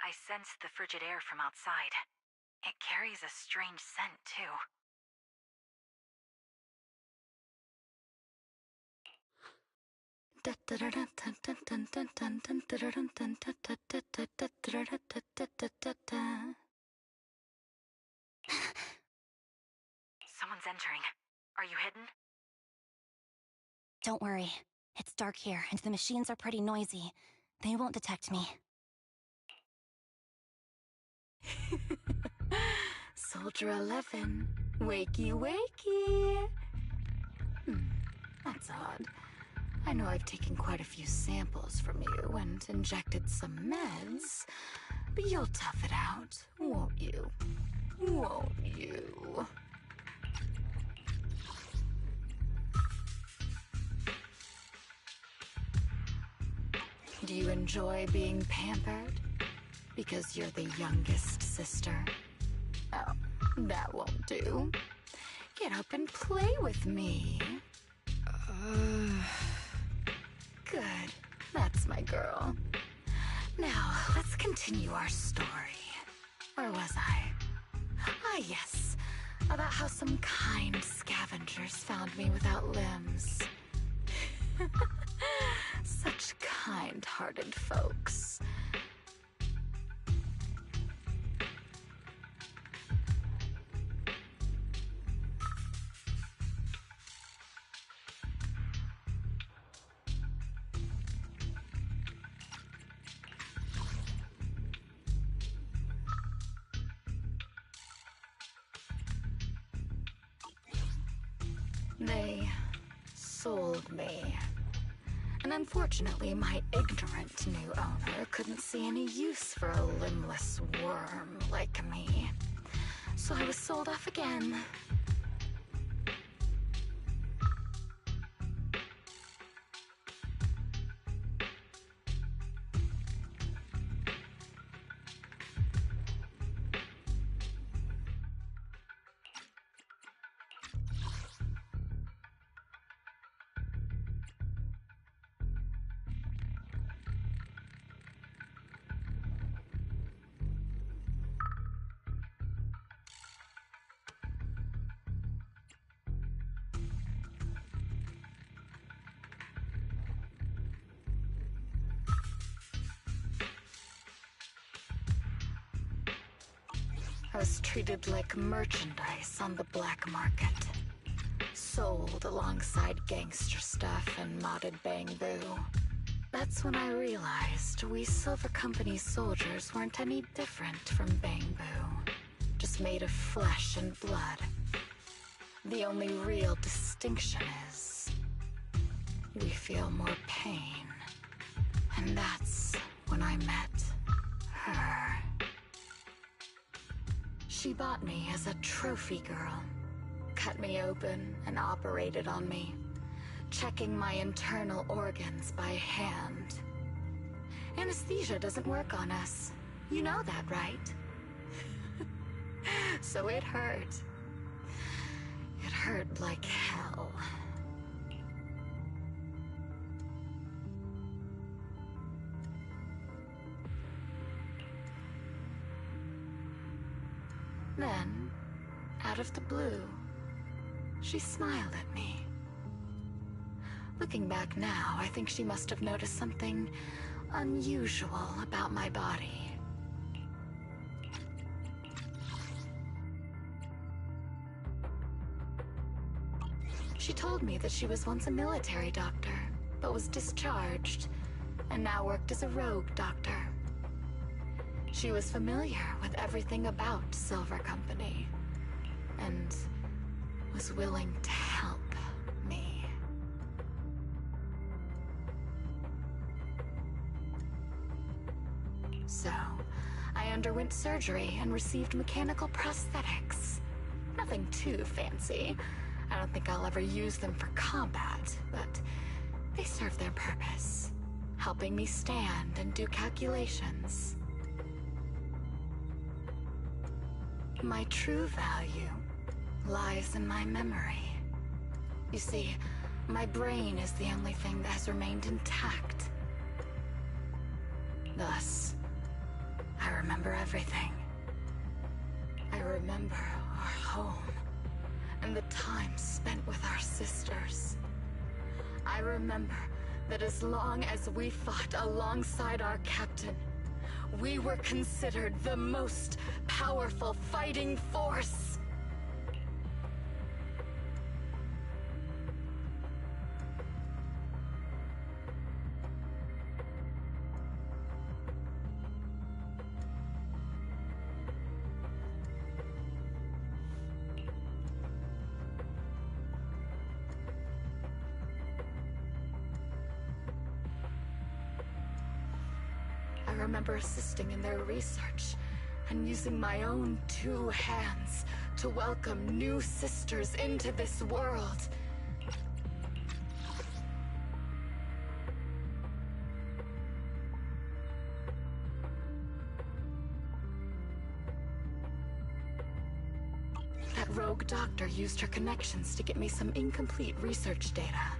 I sensed the frigid air from outside. It carries a strange scent, too. Someone's entering. Are you hidden? Don't worry. It's dark here, and the machines are pretty noisy. They won't detect me. Soldier 11, wakey wakey. That's odd. I know I've taken quite a few samples from you and injected some meds, but you'll tough it out, won't you? Won't you? Do you enjoy being pampered? Because you're the youngest sister? Oh, that won't do. Get up and play with me. Good. That's my girl. Now, let's continue our story. Where was I? Ah, yes. About how some kind scavengers found me without limbs. Such kind-hearted folks. They sold me. And unfortunately, my ignorant new owner couldn't see any use for a limbless worm like me. So I was sold off again. I was treated like merchandise on the black market. Sold alongside gangster stuff and modded bamboo. That's when I realized we Silver Company soldiers weren't any different from bamboo. Just made of flesh and blood. The only real distinction is we feel more pain. And that's when I met her. She bought me as a trophy girl, cut me open and operated on me, checking my internal organs by hand. Anesthesia doesn't work on us. You know that, right? So it hurt. It hurt like hell. Then, out of the blue, she smiled at me. Looking back now, I think she must have noticed something unusual about my body. She told me that she was once a military doctor, but was discharged, and now worked as a rogue doctor. She was familiar with everything about Silver Company, and was willing to help me. So, I underwent surgery and received mechanical prosthetics. Nothing too fancy. I don't think I'll ever use them for combat, but they serve their purpose, helping me stand and do calculations. My true value lies in my memory. You see, my brain is the only thing that has remained intact. Thus, I remember everything. I remember our home and the time spent with our sisters. I remember that as long as we fought alongside our captain, we were considered the most powerful fighting force. I remember assisting in their research and using my own 2 hands to welcome new sisters into this world. That rogue doctor used her connections to get me some incomplete research data.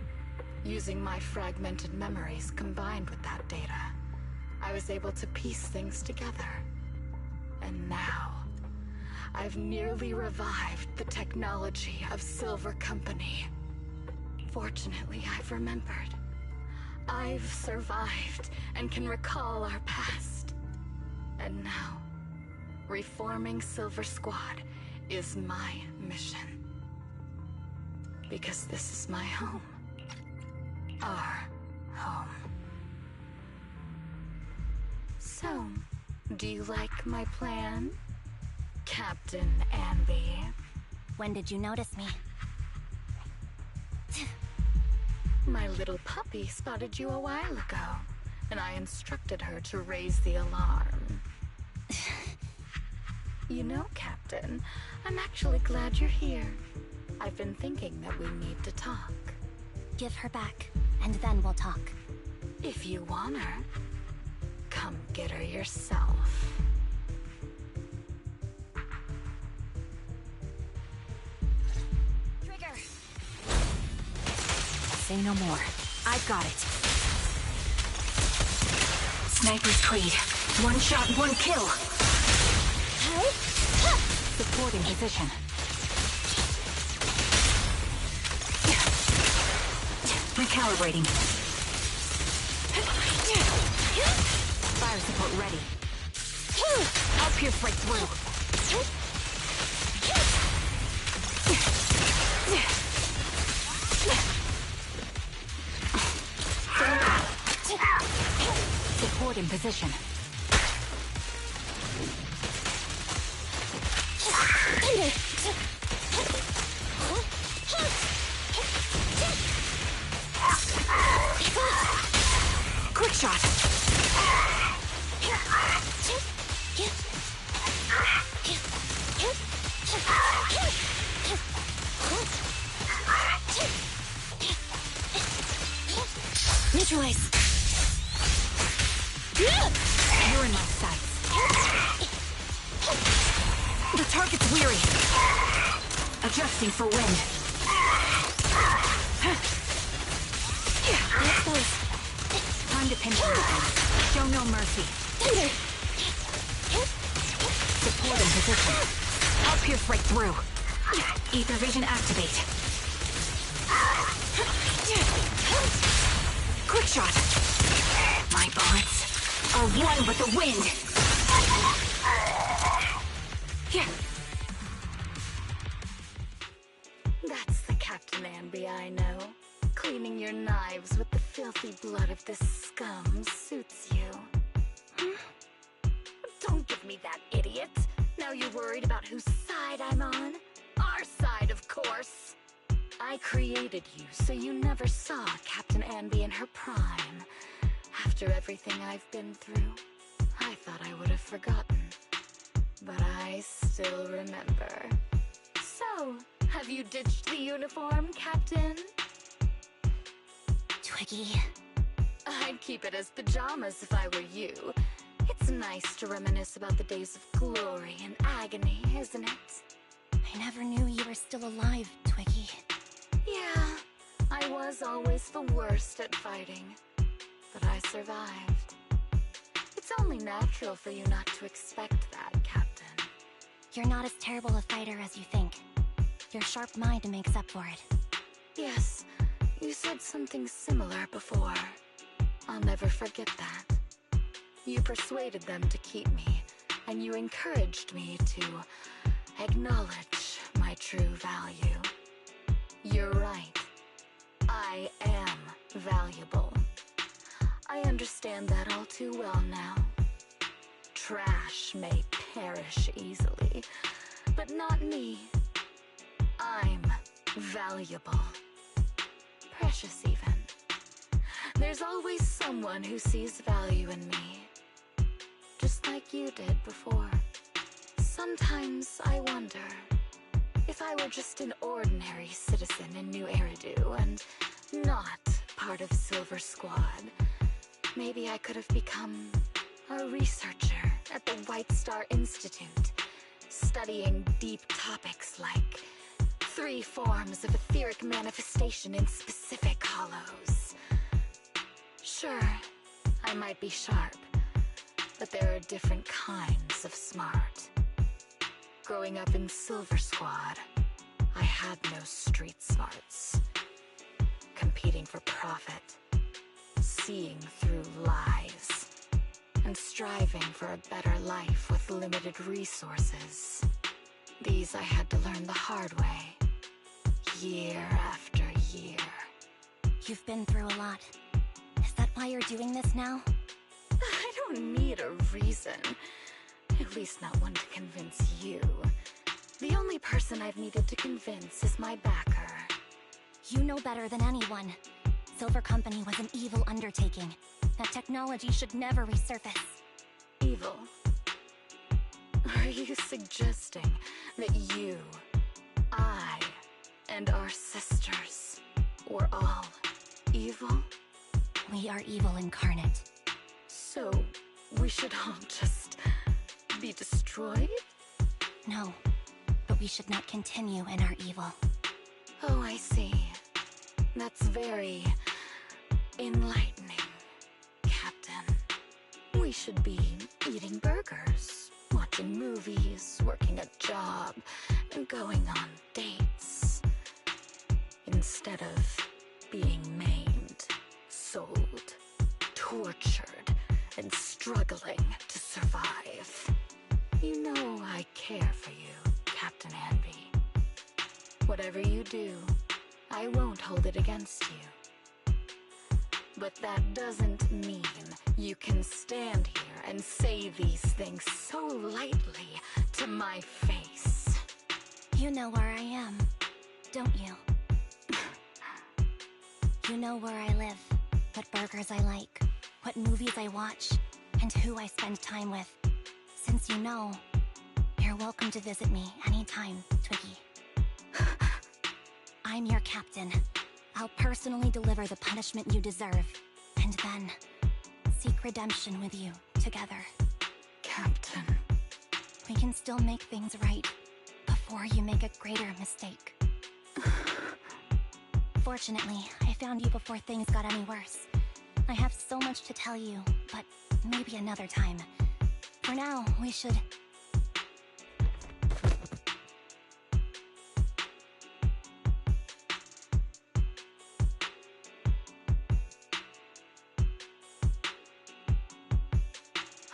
Using my fragmented memories combined with that data, I was able to piece things together. And now, I've nearly revived the technology of Silver Company. Fortunately, I've remembered. I've survived and can recall our past. And now, reforming Silver Squad is my mission. Because this is my home. Our home. So, do you like my plan, Captain Anby? When did you notice me? My little puppy spotted you a while ago, and I instructed her to raise the alarm. You know, Captain, I'm actually glad you're here. I've been thinking that we need to talk. Give her back, and then we'll talk. If you want her, come get her yourself. Trigger! Say no more. I've got it. Sniper's Creed. 1 shot, 1 kill. Supporting position. Recalibrating. Fire support ready. I'll pierce right through. Support in position. Quick shot. Neutralize. You're in my sights. The target's weary. Adjusting for wind. Time to pinch everything. Show no mercy. Support in position. I'll pierce right through. Ether vision activate. Quick shot. My bullets are one with the wind. That's the Captain Anby I know. Cleaning your knives with the filthy blood of this scum suits you. Don't give me that, idiot. Now you're worried about whose side I'm on? Our side, of course. I created you so you never saw Captain Anby in her prime. After everything I've been through, I thought I would have forgotten. But I still remember. So, have you ditched the uniform, Captain? Twiggy. I'd keep it as pajamas if I were you. It's nice to reminisce about the days of glory and agony, isn't it? I never knew you were still alive, Twiggy. Yeah, I was always the worst at fighting. But I survived. It's only natural for you not to expect that, Captain. You're not as terrible a fighter as you think. Your sharp mind makes up for it. Yes, you said something similar before. I'll never forget that. You persuaded them to keep me, and you encouraged me to acknowledge my true value. You're right. I am valuable. I understand that all too well now. Trash may perish easily, but not me. I'm valuable. Precious even. There's always someone who sees value in me. Just like you did before. Sometimes I wonder if I were just an ordinary citizen in New Eridu and not part of Silver Squad, maybe I could have become a researcher at the White Star Institute, studying deep topics like 3 forms of etheric manifestation in specific hollows. Sure, I might be sharp, but there are different kinds of smart. Growing up in Silver Squad, I had no street smarts. Competing for profit, seeing through lies, and striving for a better life with limited resources. These I had to learn the hard way, year after year. You've been through a lot. Is that why you're doing this now? I don't need a reason. At least not one to convince you. The only person I've needed to convince is my backer. You know better than anyone. Silver Company was an evil undertaking. That technology should never resurface. Evil? Are you suggesting that you, I, and our sisters were all evil? We are evil incarnate. So, we should all just be destroyed? No, but we should not continue in our evil. Oh, I see. That's very enlightening, Captain. We should be eating burgers, watching movies, working a job, and going on dates. Instead of being maimed, sold, tortured, and struggling to survive. You know I care for you, Captain Anby. Whatever you do, I won't hold it against you. But that doesn't mean you can stand here and say these things so lightly to my face. You know where I am, don't you? You know where I live, what burgers I like, what movies I watch, and who I spend time with. Since you know, you're welcome to visit me anytime, Twiggy. I'm your captain. I'll personally deliver the punishment you deserve, and then seek redemption with you together. Captain. We can still make things right before you make a greater mistake. Fortunately, I found you before things got any worse. I have so much to tell you, but maybe another time. For now, we should...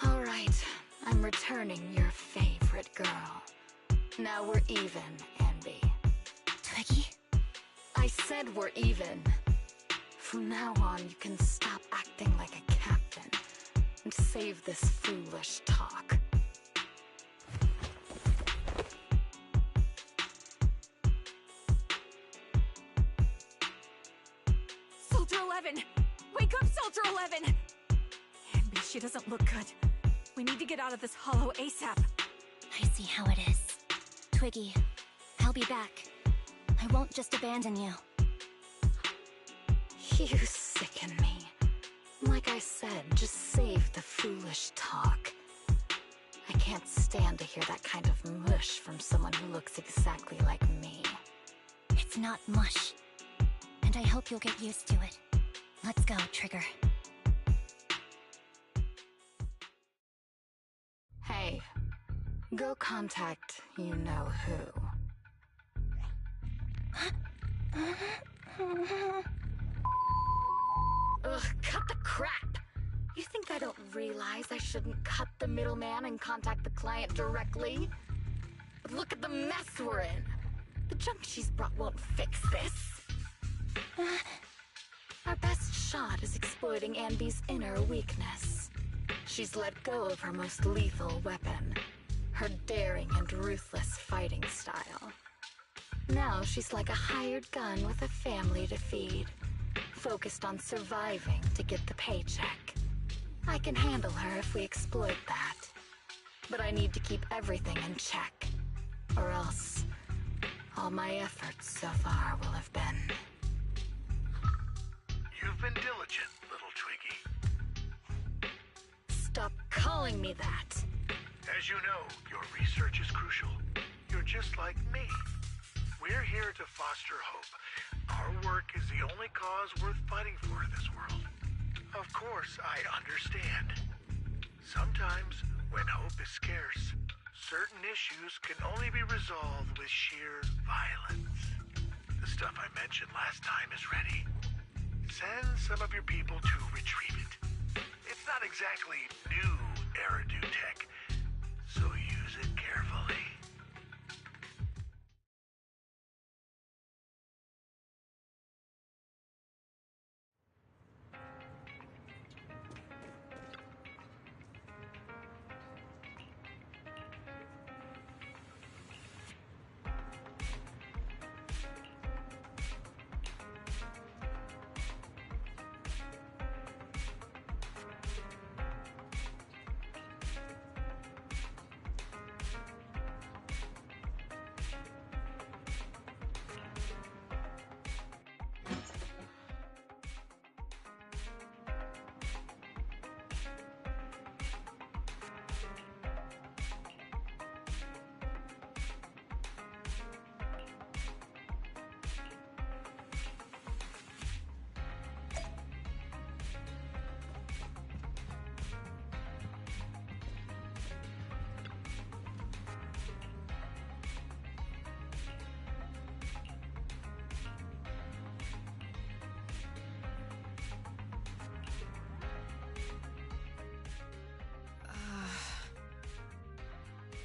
All right, I'm returning your favorite girl. Now we're even, Anby. Twiggy? I said we're even. From now on, you can stop acting like a captain and save this foolish talk. Soldier 11! Wake up, Soldier 11! Anby, she doesn't look good. We need to get out of this hollow ASAP. I see how it is. Twiggy, I'll be back. I won't just abandon you. You sicken me. Like I said, just save the foolish talk. I can't stand to hear that kind of mush from someone who looks exactly like me. It's not mush. And I hope you'll get used to it. Let's go, Trigger. Hey, Go contact you-know-who. Ugh, cut the crap! You think I don't realize I shouldn't cut the middleman and contact the client directly? But look at the mess we're in! The junk she's brought won't fix this. Our best shot is exploiting Anby's inner weakness. She's let go of her most lethal weapon, her daring and ruthless fighting style. Now she's like a hired gun with a family to feed, focused on surviving to get the paycheck. I can handle her if we exploit that. But I need to keep everything in check, or else all my efforts so far will have been... You've been diligent, little Twiggy. Stop calling me that! As you know, your research is crucial. You're just like me. We're here to foster hope. Our work is the only cause worth fighting for in this world. Of course, I understand. Sometimes, when hope is scarce, certain issues can only be resolved with sheer violence. The stuff I mentioned last time is ready. Send some of your people to retrieve it. It's not exactly new Eridu tech, so use it carefully.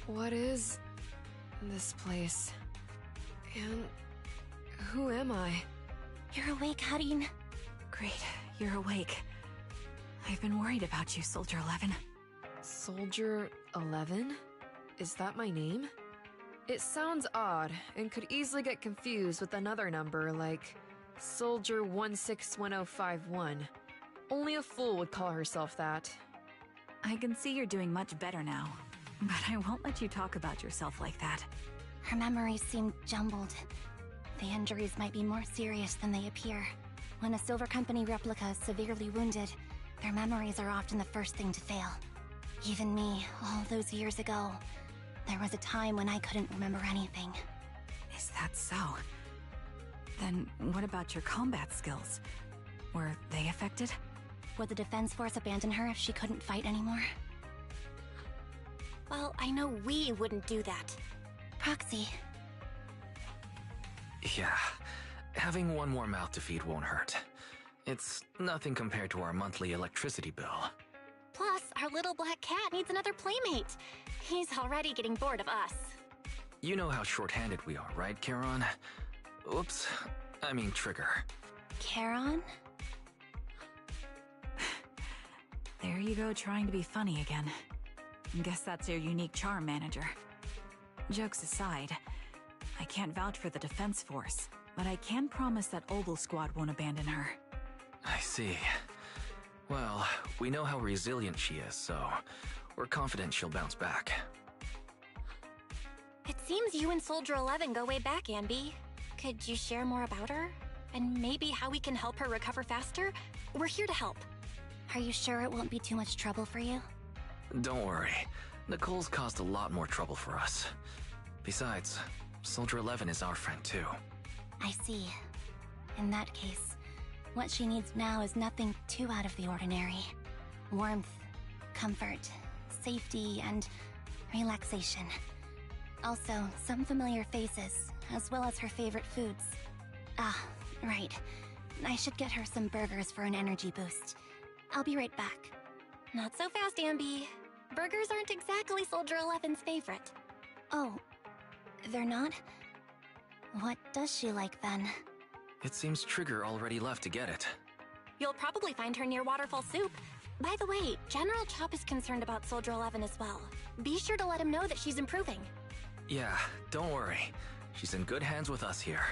What is this place? And who am I? You're awake, Harin. Great, you're awake. I've been worried about you, Soldier 11. Soldier 11? Is that my name? It sounds odd, and could easily get confused with another number like Soldier 161051. Only a fool would call herself that. I can see you're doing much better now, but I won't let you talk about yourself like that. Her memories seem jumbled. The injuries might be more serious than they appear. When a Silver Company replica is severely wounded, their memories are often the first thing to fail. Even me, all those years ago, there was a time when I couldn't remember anything. Is that so? Then what about your combat skills? Were they affected? Would the Defense Force abandon her if she couldn't fight anymore? Well, I know we wouldn't do that. Proxy. Yeah, having one more mouth to feed won't hurt. It's nothing compared to our monthly electricity bill. Plus, our little black cat needs another playmate. He's already getting bored of us. You know how short-handed we are, right, Charon? Oops, I mean Trigger. Charon? There you go, trying to be funny again. Guess that's your unique charm, Manager. Jokes aside, I can't vouch for the Defense Force, but I can promise that Oval Squad won't abandon her. I see. Well, we know how resilient she is, so we're confident she'll bounce back. It seems you and Soldier 11 go way back, Anby. Could you share more about her? And maybe how we can help her recover faster? We're here to help. Are you sure it won't be too much trouble for you? Don't worry. Nicole's caused a lot more trouble for us. Besides, Soldier 11 is our friend too. I see. In that case, what she needs now is nothing too out of the ordinary. Warmth, comfort, safety, and relaxation. Also, some familiar faces, as well as her favorite foods. Ah, right. I should get her some burgers for an energy boost. I'll be right back. Not so fast, Ambi. Burgers aren't exactly Soldier 11's favorite. Oh, they're not? What does she like then? It seems Trigger already left to get it. You'll probably find her near Waterfall Soup. By the way, General Chop is concerned about Soldier 11 as well. Be sure to let him know that she's improving. Yeah, don't worry. She's in good hands with us here.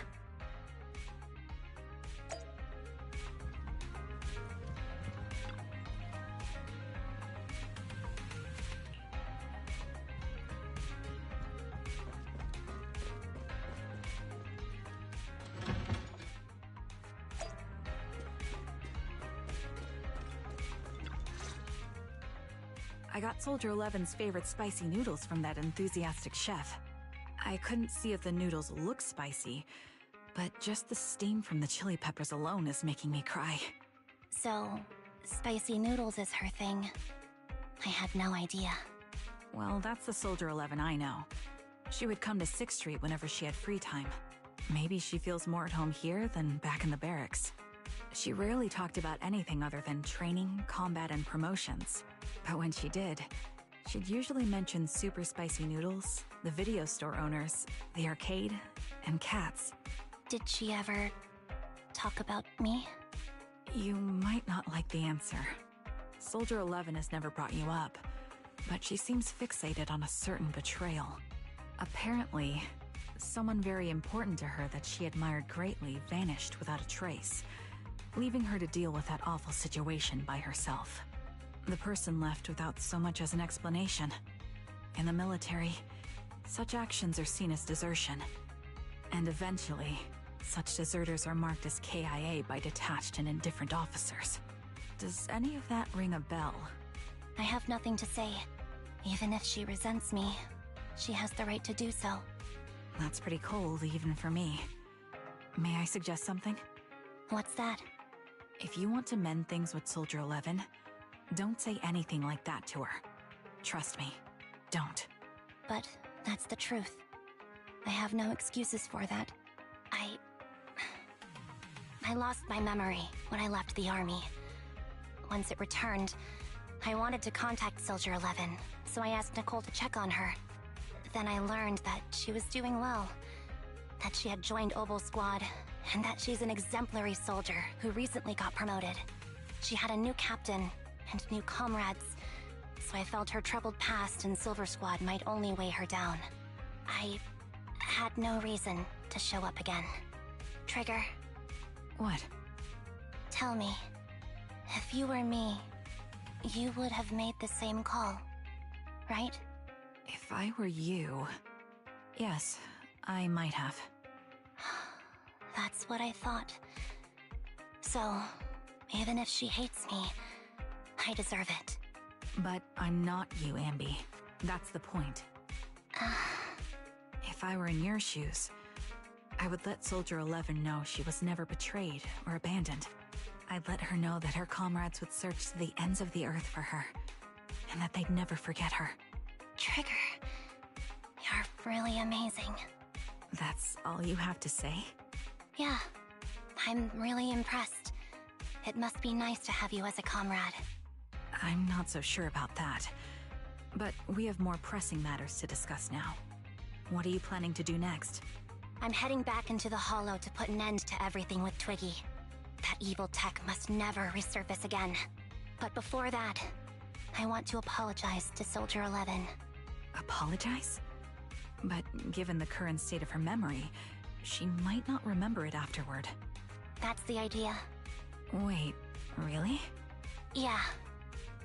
I got Soldier 11's favorite spicy noodles from that enthusiastic chef. I couldn't see if the noodles look spicy, but just the steam from the chili peppers alone is making me cry. So, spicy noodles is her thing. I had no idea. Well, that's the Soldier 11 I know. She would come to 6th Street whenever she had free time. Maybe she feels more at home here than back in the barracks. She rarely talked about anything other than training, combat, and promotions. But when she did, she'd usually mention super spicy noodles, the video store owners, the arcade, and cats. Did she ever talk about me? You might not like the answer. Soldier 11 has never brought you up, but she seems fixated on a certain betrayal. Apparently, someone very important to her that she admired greatly vanished without a trace, leaving her to deal with that awful situation by herself. The person left without so much as an explanation. In the military, such actions are seen as desertion. And eventually, such deserters are marked as KIA by detached and indifferent officers. Does any of that ring a bell? I have nothing to say. Even if she resents me, she has the right to do so. That's pretty cold, even for me. May I suggest something? What's that? If you want to mend things with Soldier 11, don't say anything like that to her. Trust me, don't. But that's the truth. I have no excuses for that. I lost my memory when I left the army. Once it returned, I wanted to contact Soldier 11, so I asked Nicole to check on her. Then I learned that she was doing well, that she had joined Obel Squad, and that she's an exemplary soldier who recently got promoted. She had a new captain and new comrades, so I felt her troubled past in Silver Squad might only weigh her down. I had no reason to show up again. Trigger. What? Tell me, if you were me, you would have made the same call, right? If I were you... Yes, I might have. That's what I thought. So, even if she hates me, I deserve it. But I'm not you, Ambi. That's the point. If I were in your shoes, I would let Soldier 11 know she was never betrayed or abandoned. I'd let her know that her comrades would search to the ends of the earth for her, and that they'd never forget her. Trigger, you're really amazing. That's all you have to say? Yeah, I'm really impressed. It must be nice to have you as a comrade. I'm not so sure about that. But we have more pressing matters to discuss now. What are you planning to do next? I'm heading back into the Hollow to put an end to everything with Twiggy. That evil tech must never resurface again. But before that, I want to apologize to Soldier 11. Apologize? But given the current state of her memory, she might not remember it afterward. That's the idea. Wait, really? Yeah,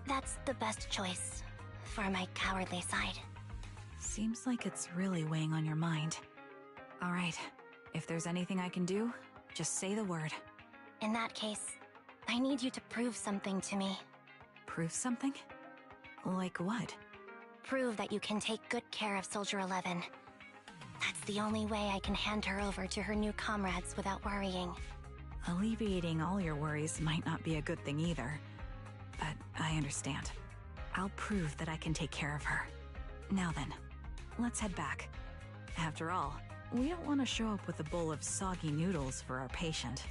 that's the best choice for my cowardly side. Seems like it's really weighing on your mind. All right, if there's anything I can do, just say the word. In that case, I need you to prove something to me. Prove something? Like what? Prove that you can take good care of Soldier 11. That's the only way I can hand her over to her new comrades without worrying. Alleviating all your worries might not be a good thing either. But I understand. I'll prove that I can take care of her. Now then, let's head back. After all, we don't want to show up with a bowl of soggy noodles for our patient.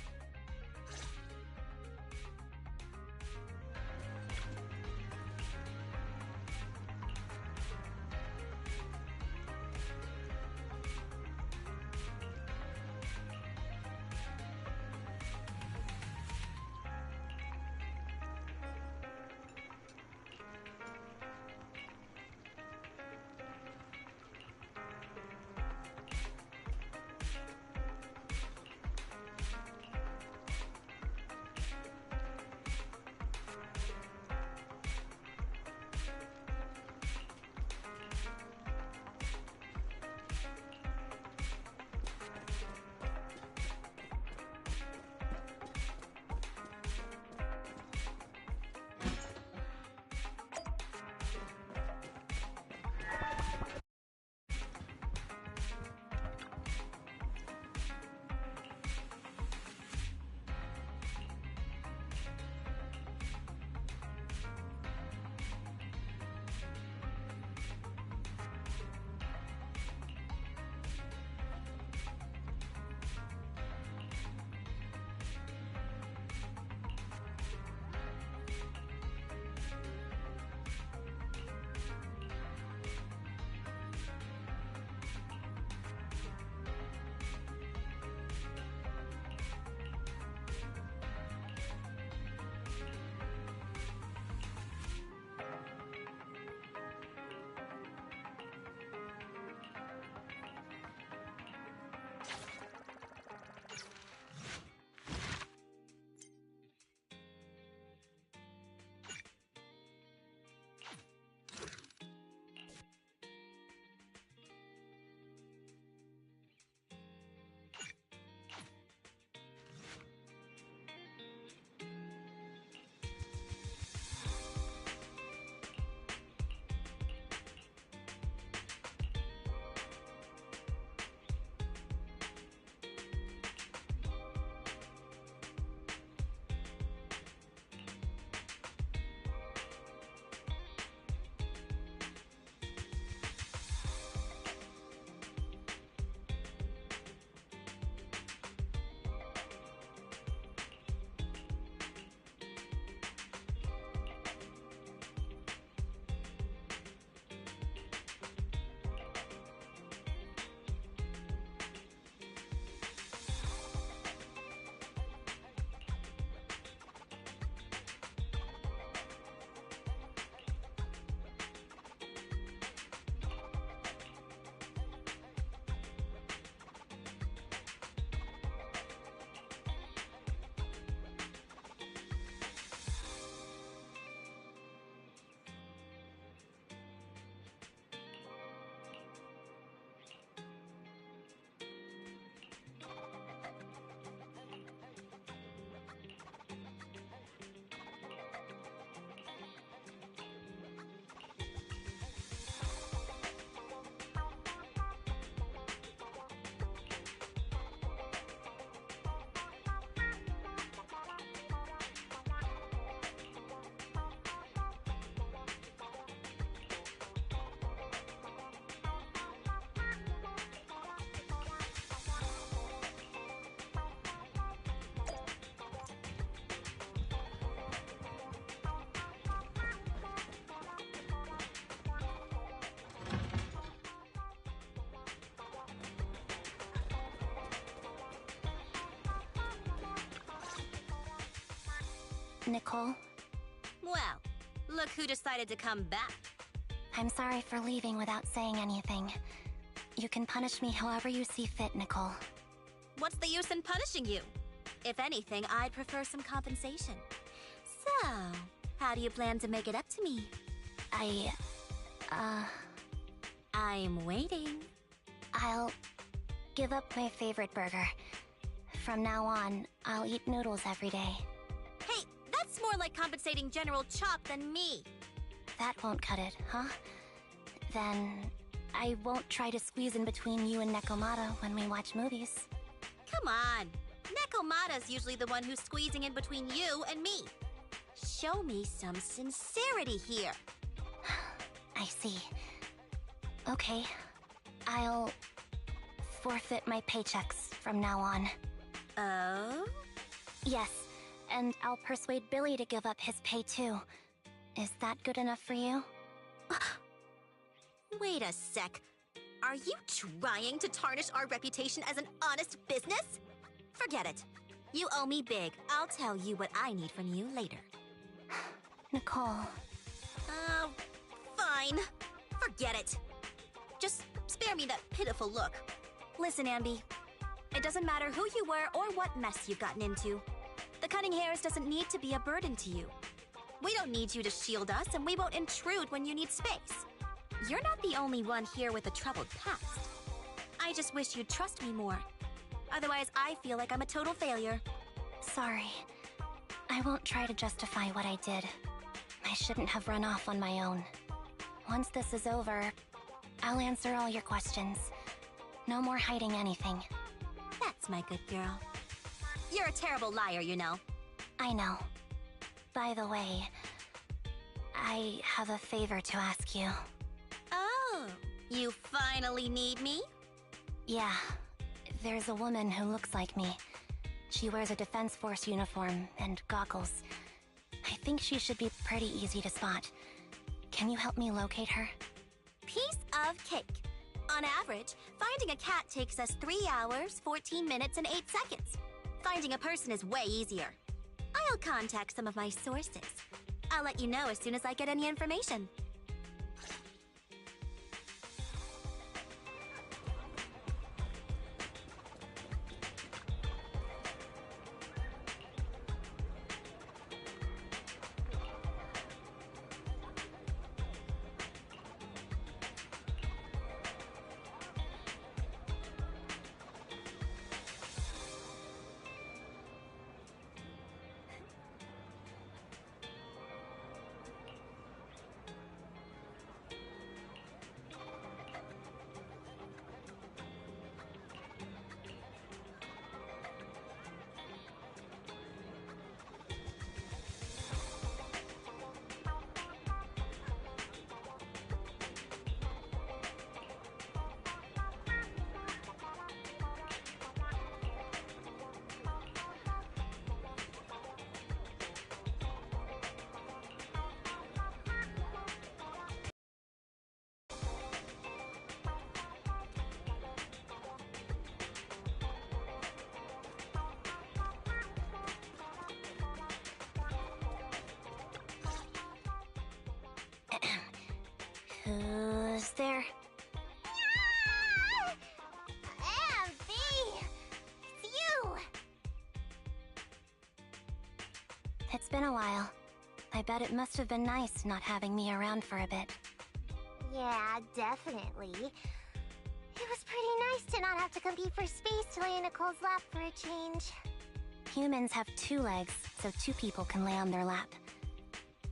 Nicole? Well, look who decided to come back. I'm sorry for leaving without saying anything. You can punish me however you see fit, Nicole. What's the use in punishing you? If anything, I'd prefer some compensation. So, how do you plan to make it up to me? I'm waiting. I'll give up my favorite burger. From now on, I'll eat noodles every day. Hey, that's more like compensating General Chop than me. That won't cut it, huh? Then I won't try to squeeze in between you and Nekomata when we watch movies. Come on. Nekomata's usually the one who's squeezing in between you and me. Show me some sincerity here. I see. Okay. I'll forfeit my paychecks from now on. Oh? Yes, and I'll persuade Billy to give up his pay too. Is that good enough for you? Wait a sec. Are you trying to tarnish our reputation as an honest business? Forget it. You owe me big. I'll tell you what I need from you later. Nicole. Fine. Forget it. Just spare me that pitiful look. Listen, Ambi. It doesn't matter who you were or what mess you've gotten into. The cutting hairs doesn't need to be a burden to you. We don't need you to shield us, and we won't intrude when you need space. You're not the only one here with a troubled past. I just wish you'd trust me more. Otherwise, I feel like I'm a total failure. Sorry. I won't try to justify what I did. I shouldn't have run off on my own. Once this is over, I'll answer all your questions. No more hiding anything. That's my good girl. You're a terrible liar, you know. I know. By the way, I have a favor to ask you. Oh, you finally need me? Yeah. There's a woman who looks like me. She wears a Defense Force uniform and goggles. I think she should be pretty easy to spot. Can you help me locate her? Piece of cake. On average, finding a cat takes us 3 hours, 14 minutes, and 8 seconds. Finding a person is way easier. I'll contact some of my sources. I'll let you know as soon as I get any information. Who's there? Ambi! It's you! It's been a while. I bet it must have been nice not having me around for a bit. Yeah, definitely. It was pretty nice to not have to compete for space to lay in Nicole's lap for a change. Humans have 2 legs, so 2 people can lay on their lap.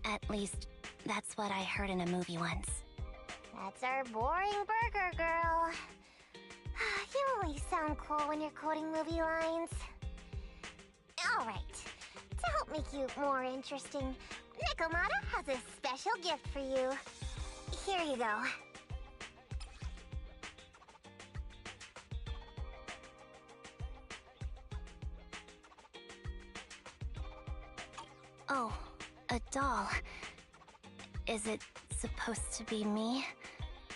At least, that's what I heard in a movie once. That's our boring burger girl. You always sound cool when you're quoting movie lines. Alright, to help make you more interesting, Nikomata has a special gift for you. Here you go. Oh, a doll. Is it supposed to be me?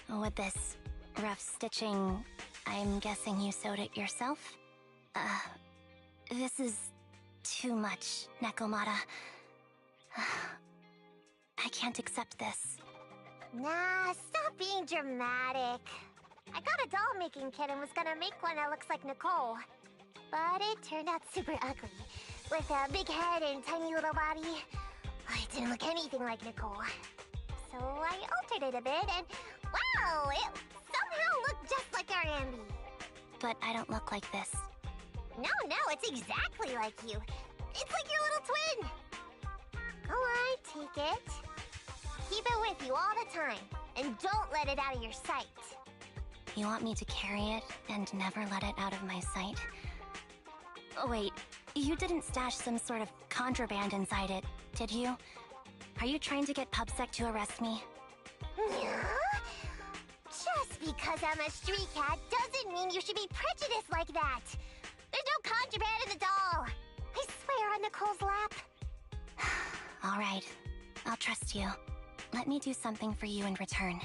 With this rough stitching, I'm guessing you sewed it yourself? This is too much, Nekomata. I can't accept this. Nah, stop being dramatic. I got a doll-making kit and was gonna make one that looks like Nicole. But it turned out super ugly, with a big head and tiny little body. It didn't look anything like Nicole. So I altered it a bit and, wow, it somehow looked just like our Ambi. But I don't look like this. No, it's exactly like you. It's like your little twin. Alright, take it. Keep it with you all the time, and don't let it out of your sight. You want me to carry it and never let it out of my sight? Oh, wait, you didn't stash some sort of contraband inside it, did you? Are you trying to get PubSec to arrest me? Just because I'm a street cat doesn't mean you should be prejudiced like that. There's no contraband in the doll. I swear on Nicole's lap. All right, I'll trust you. Let me do something for you in return.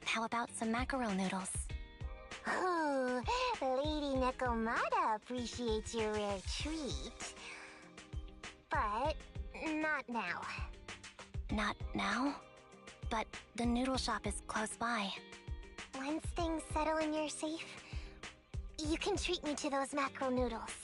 How about some mackerel noodles? Ooh, Lady Nekomata appreciates your rare treat. But not now. Not now? But the noodle shop is close by. Once things settle and you're safe, you can treat me to those mackerel noodles.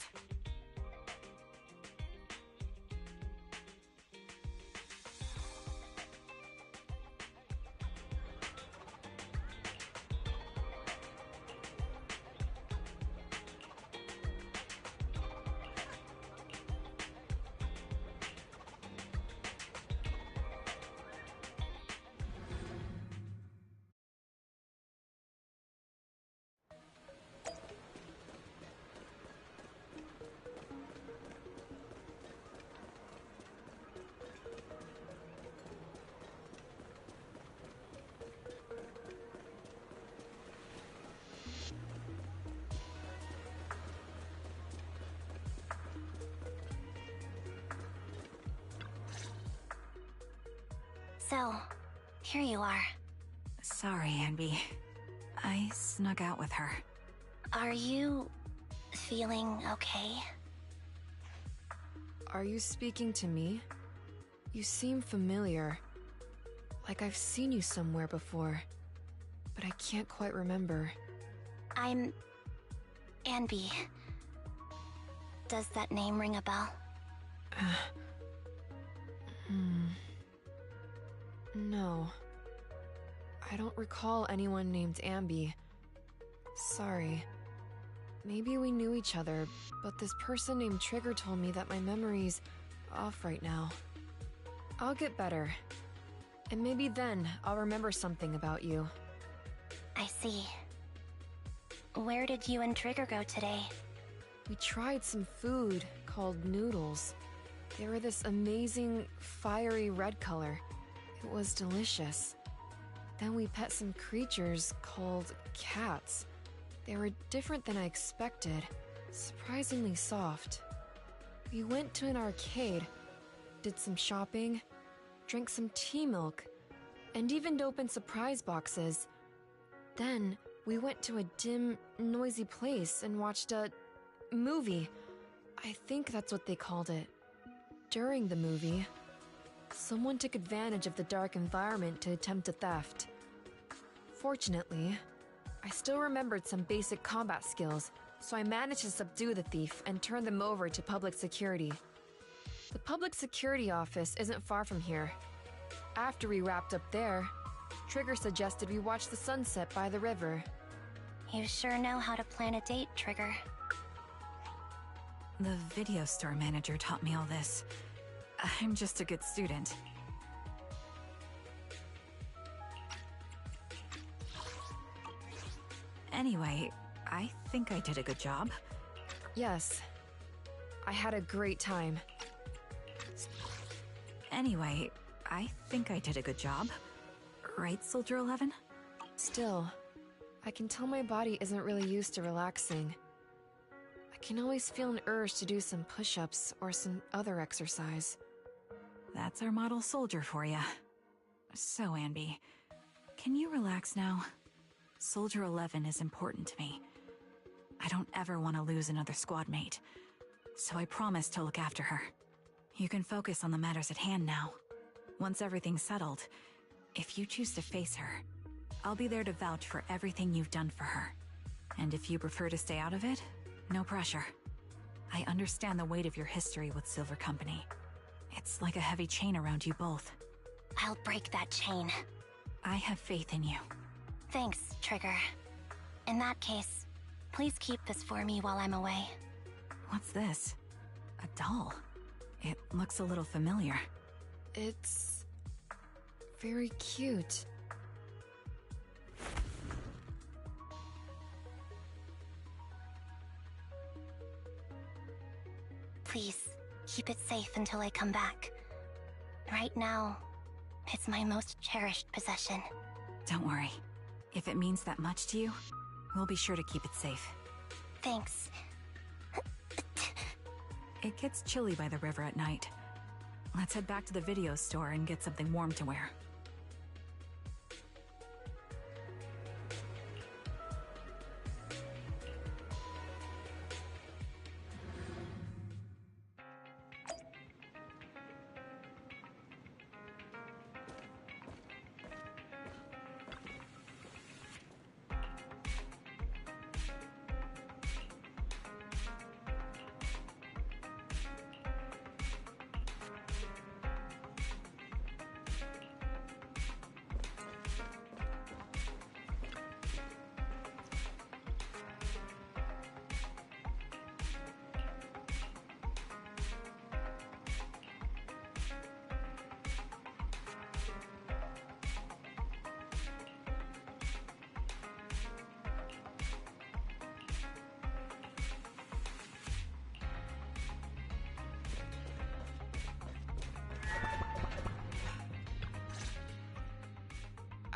So, here you are. Sorry, Anby. I snuck out with her. Are you feeling okay? Are you speaking to me? You seem familiar. Like I've seen you somewhere before. But I can't quite remember. I'm... Anby. Does that name ring a bell? No. I don't recall anyone named Anby. Sorry. Maybe we knew each other, but this person named Trigger told me that my memory's off right now. I'll get better. And maybe then I'll remember something about you. I see. Where did you and Trigger go today? We tried some food called noodles. They were this amazing, fiery red color. It was delicious. Then we pet some creatures called cats. They were different than I expected, surprisingly soft. We went to an arcade, did some shopping, drank some tea milk, and even opened surprise boxes. Then we went to a dim, noisy place and watched a movie. I think that's what they called it. During the movie, someone took advantage of the dark environment to attempt a theft. Fortunately, I still remembered some basic combat skills, so I managed to subdue the thief and turn them over to public security. The public security office isn't far from here. After we wrapped up there, Trigger suggested we watch the sunset by the river. You sure know how to plan a date, Trigger. The video store manager taught me all this. I'm just a good student. Anyway, I think I did a good job. Yes. I had a great time. Anyway, I think I did a good job. Right, Soldier 11? Still, I can tell my body isn't really used to relaxing. I can always feel an urge to do some push-ups or some other exercise. That's our model soldier for ya. So, Anby, can you relax now? Soldier 11 is important to me. I don't ever want to lose another squad mate, so I promise to look after her. You can focus on the matters at hand now. Once everything's settled, if you choose to face her, I'll be there to vouch for everything you've done for her. And if you prefer to stay out of it, no pressure. I understand the weight of your history with Silver Company. It's like a heavy chain around you both. I'll break that chain. I have faith in you. Thanks, Trigger. In that case, please keep this for me while I'm away. What's this? A doll? It looks a little familiar. It's... very cute. Please, keep it safe until I come back. Right now, it's my most cherished possession. Don't worry. If it means that much to you, we'll be sure to keep it safe. Thanks. It gets chilly by the river at night. Let's head back to the video store and get something warm to wear.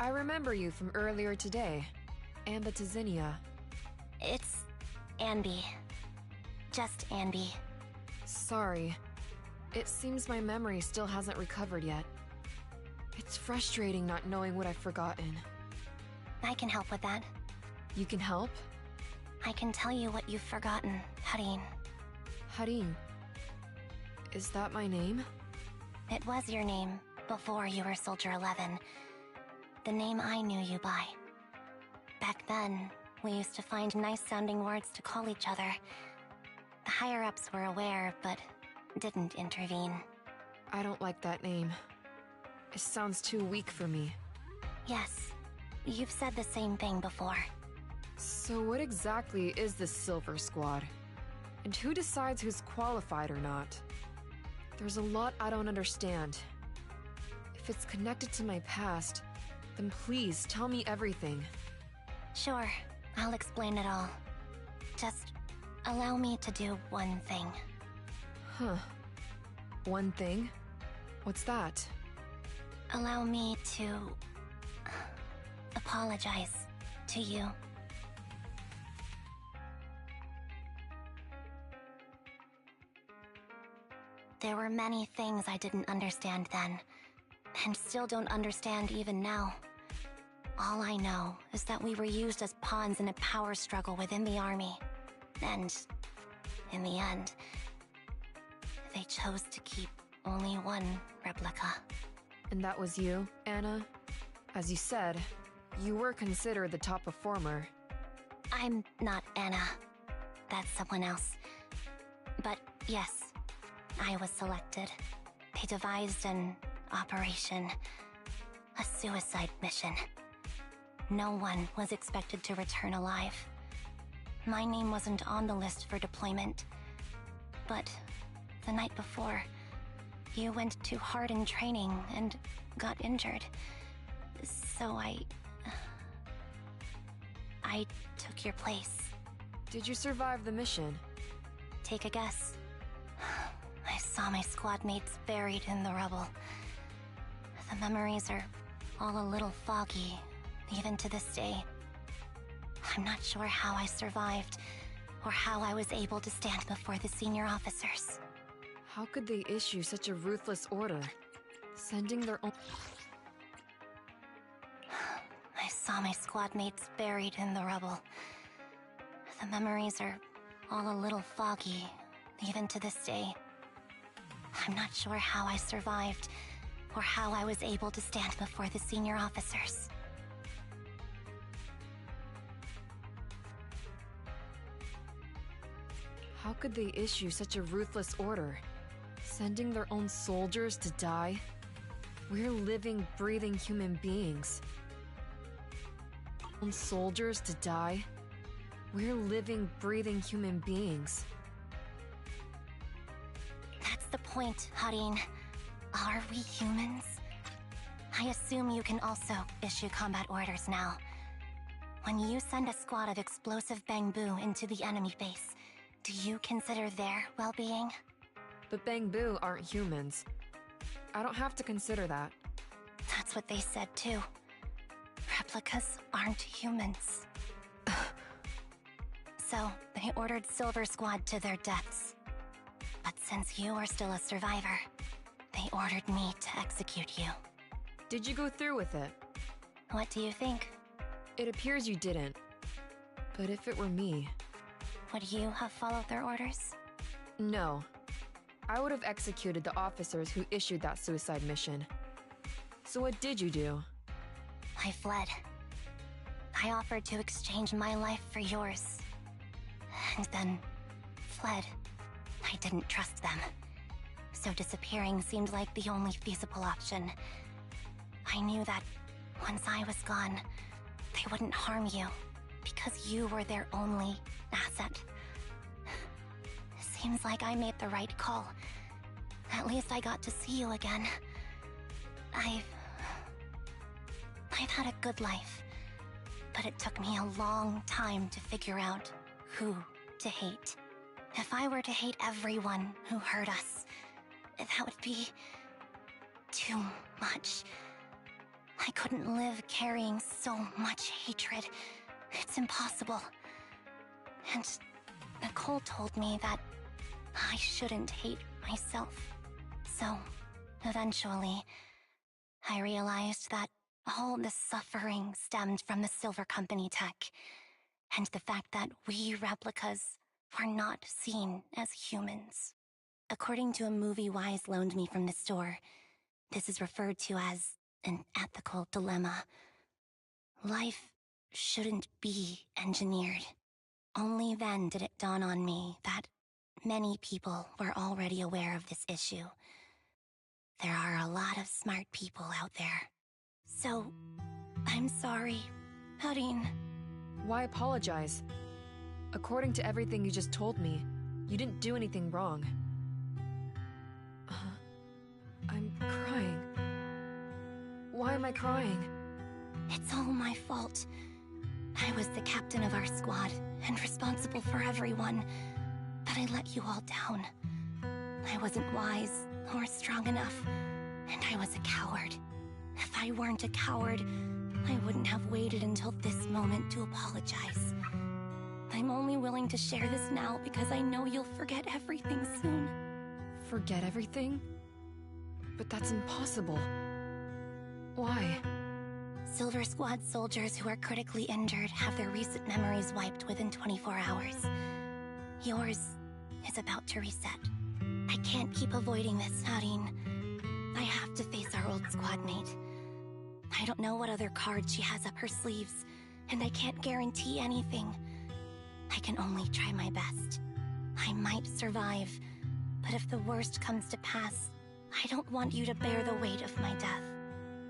I remember you from earlier today. Amba Tizinia. It's Anby. Just Anby. Sorry. It seems my memory still hasn't recovered yet. It's frustrating not knowing what I've forgotten. I can help with that. You can help? I can tell you what you've forgotten, Harin. Harin? Is that my name? It was your name before you were Soldier 11. The name I knew you by. Back then, we used to find nice-sounding words to call each other. The higher-ups were aware, but didn't intervene. I don't like that name. It sounds too weak for me. Yes, you've said the same thing before. So what exactly is this Silver Squad? And who decides who's qualified or not? There's a lot I don't understand. If it's connected to my past, then please tell me everything. Sure, I'll explain it all. Just allow me to do one thing. Huh. One thing? What's that? Allow me to apologize to you. There were many things I didn't understand then, and still don't understand even now. All I know is that we were used as pawns in a power struggle within the army. And, in the end, they chose to keep only one replica. And that was you, Anna? As you said, you were considered the top performer. I'm not Anna. That's someone else. But yes, I was selected. They devised an operation. A suicide mission. No one was expected to return alive. My name wasn't on the list for deployment. But the night before, you went too hard in training and got injured. So I took your place. Did you survive the mission? Take a guess. I saw my squad mates buried in the rubble. The memories are all a little foggy, even to this day. I'm not sure how I survived, or how I was able to stand before the senior officers. How could they issue such a ruthless order? Sending their own... I saw my squad mates buried in the rubble. The memories are all a little foggy, even to this day. I'm not sure how I survived, or how I was able to stand before the senior officers. How could they issue such a ruthless order? Sending their own soldiers to die? We're living, breathing human beings. Own soldiers to die? We're living, breathing human beings. That's the point, Harin. Are we humans? I assume you can also issue combat orders now. When you send a squad of explosive bamboo into the enemy base, do you consider their well-being? But bamboo aren't humans. I don't have to consider that. That's what they said too. Replicas aren't humans. So, they ordered Silver Squad to their deaths. But since you are still a survivor, they ordered me to execute you. Did you go through with it? What do you think? It appears you didn't. But if it were me... Would you have followed their orders? No. I would have executed the officers who issued that suicide mission. So what did you do? I fled. I offered to exchange my life for yours. And then fled. I didn't trust them. So disappearing seemed like the only feasible option. I knew that once I was gone, they wouldn't harm you, because you were their only asset. Seems like I made the right call. At least I got to see you again. I've had a good life, but it took me a long time to figure out who to hate. If I were to hate everyone who hurt us, that would be too much. I couldn't live carrying so much hatred. It's impossible. And Nicole told me that I shouldn't hate myself. So, eventually, I realized that all the suffering stemmed from the Silver Company tech, and the fact that we replicas were not seen as humans. According to a movie Wise loaned me from the store, this is referred to as an ethical dilemma. Life shouldn't be engineered. Only then did it dawn on me that many people were already aware of this issue. There are a lot of smart people out there. So, I'm sorry, Harin. Why apologize? According to everything you just told me, you didn't do anything wrong. I'm crying. Why am I crying? It's all my fault. I was the captain of our squad and responsible for everyone, but I let you all down. I wasn't wise or strong enough, and I was a coward. If I weren't a coward, I wouldn't have waited until this moment to apologize. I'm only willing to share this now because I know you'll forget everything soon. Forget everything? But that's impossible. Why? Silver Squad soldiers who are critically injured have their recent memories wiped within 24 hours. Yours is about to reset. I can't keep avoiding this, Harin. I have to face our old squad mate. I don't know what other cards she has up her sleeves, and I can't guarantee anything. I can only try my best. I might survive, but if the worst comes to pass, I don't want you to bear the weight of my death.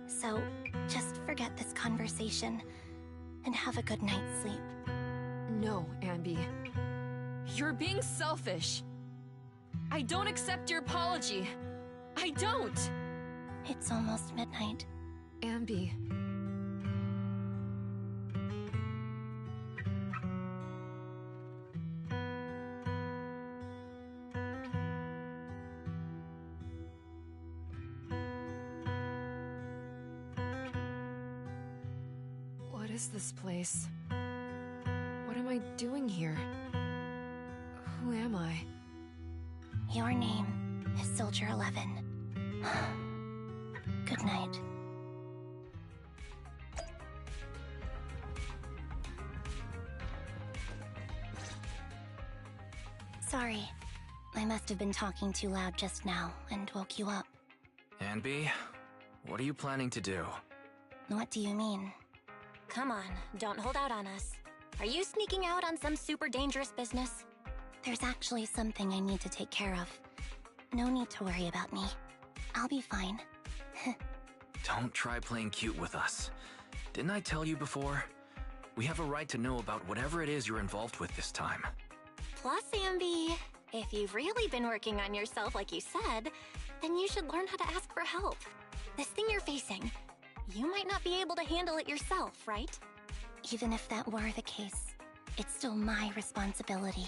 So, just forget this conversation, and have a good night's sleep. No, Ambi. You're being selfish. I don't accept your apology. I don't! It's almost midnight. Ambi. What is this place? What am I doing here? Who am I? Your name is Soldier 11. Good night. Sorry. I must have been talking too loud just now and woke you up. Anby, what are you planning to do? What do you mean? Come on, don't hold out on us. Are you sneaking out on some super dangerous business? There's actually something I need to take care of. No need to worry about me. I'll be fine. Don't try playing cute with us. Didn't I tell you before? We have a right to know about whatever it is you're involved with this time. Plus, Ambi, if you've really been working on yourself like you said, then you should learn how to ask for help. This thing you're facing, you might not be able to handle it yourself, right? Even if that were the case, it's still my responsibility,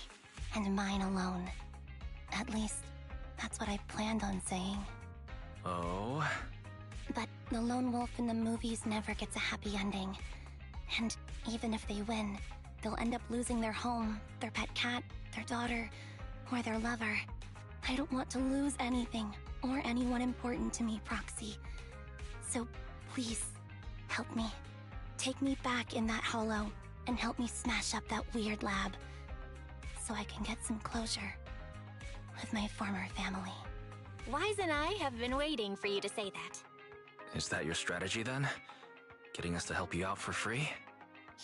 and mine alone. At least, that's what I planned on saying. Oh? But The lone wolf in the movies never gets a happy ending. And even if they win, they'll end up losing their home, their pet cat, their daughter, or their lover. I don't want to lose anything, or anyone important to me, Proxy. So please, help me. Take me back in that hollow, and help me smash up that weird lab, so I can get some closure with my former family. Wise and I have been waiting for you to say that. Is that your strategy then? Getting us to help you out for free?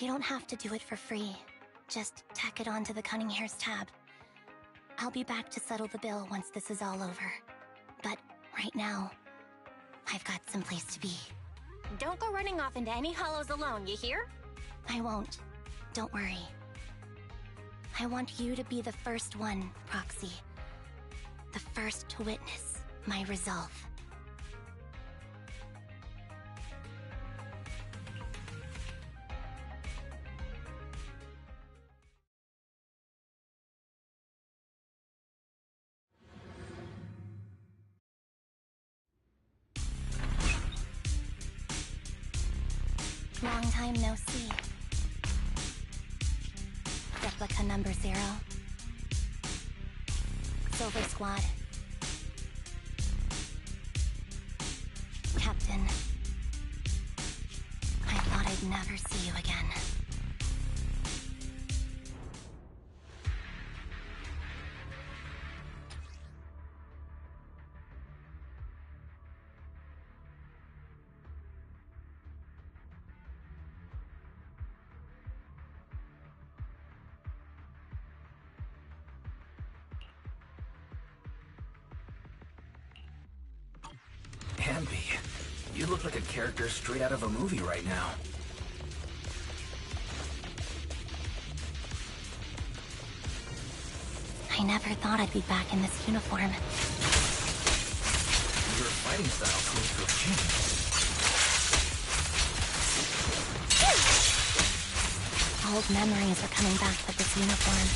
You don't have to do it for free. Just tack it on to the Cunning Hair's tab. I'll be back to settle the bill once this is all over. But right now, I've got some place to be. Don't go running off into any hollows alone, you hear? I won't. Don't worry. I want you to be the first one, Proxy. The first to witness my resolve. Long time no see. Replica number 0. Silver Squad. Captain. I thought I'd never see you again. Ambi, you look like a character straight out of a movie right now. I never thought I'd be back in this uniform. Your fighting style seems to have changed. Old memories are coming back with this uniform.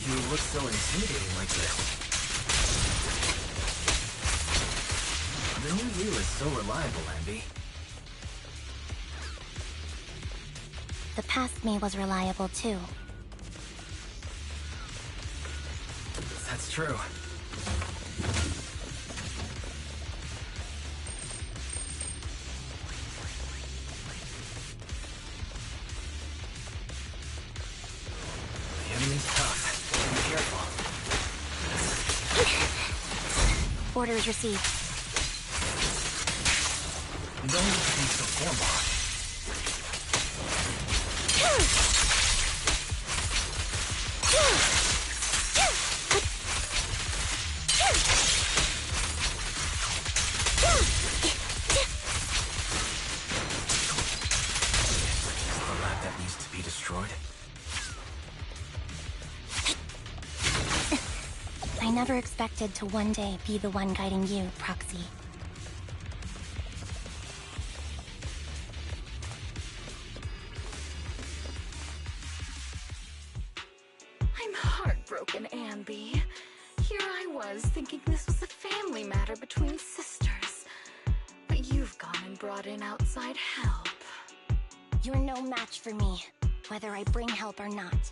You look so intimidating like this. The new you is so reliable, Ambi. The past me was reliable too. That's true. The enemy's tough. Be careful. Orders received. No need to be so formal. The lab that needs to be destroyed. I never expected to one day be the one guiding you, Proxy. I'm heartbroken, Ambi. Here I was, thinking this was a family matter between sisters. But you've gone and brought in outside help. You're no match for me, whether I bring help or not.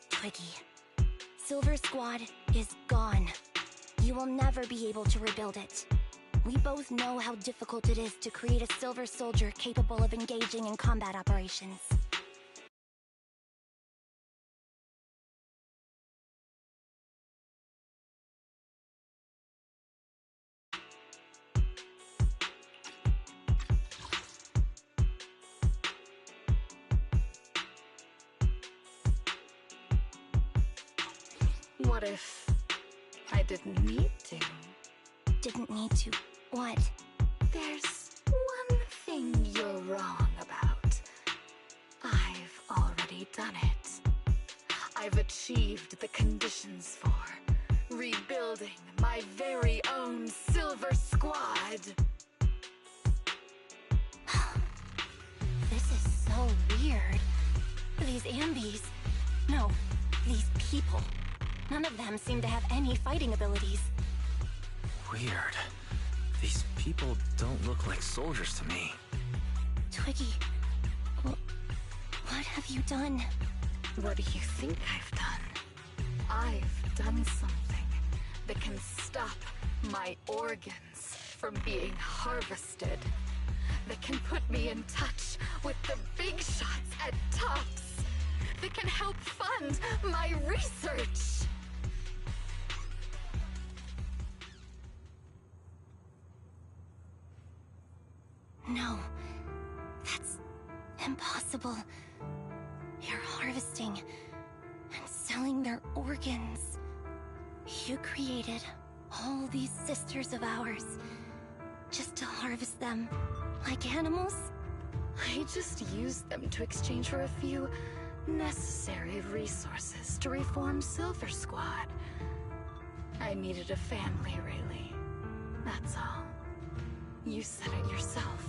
Twiggy. Silver Squad is gone. You will never be able to rebuild it. We both know how difficult it is to create a Silver Soldier capable of engaging in combat operations. What if I didn't need to? Didn't need to. What? There's one thing you're wrong about. I've already done it. I've achieved the conditions for rebuilding my very own Silver Squad. This is so weird. These Ambis. No, these people. None of them seem to have any fighting abilities. Weird. These people don't look like soldiers to me. Twiggy, what have you done? What do you think I've done? I've done something that can stop my organs from being harvested. That can put me in touch with the big shots at Tops. That can help fund my research. No, that's impossible. You're harvesting and selling their organs. You created all these sisters of ours just to harvest them like animals? I just used them to exchange for a few necessary resources to reform Silver Squad. I needed a family, really. That's all. You said it yourself.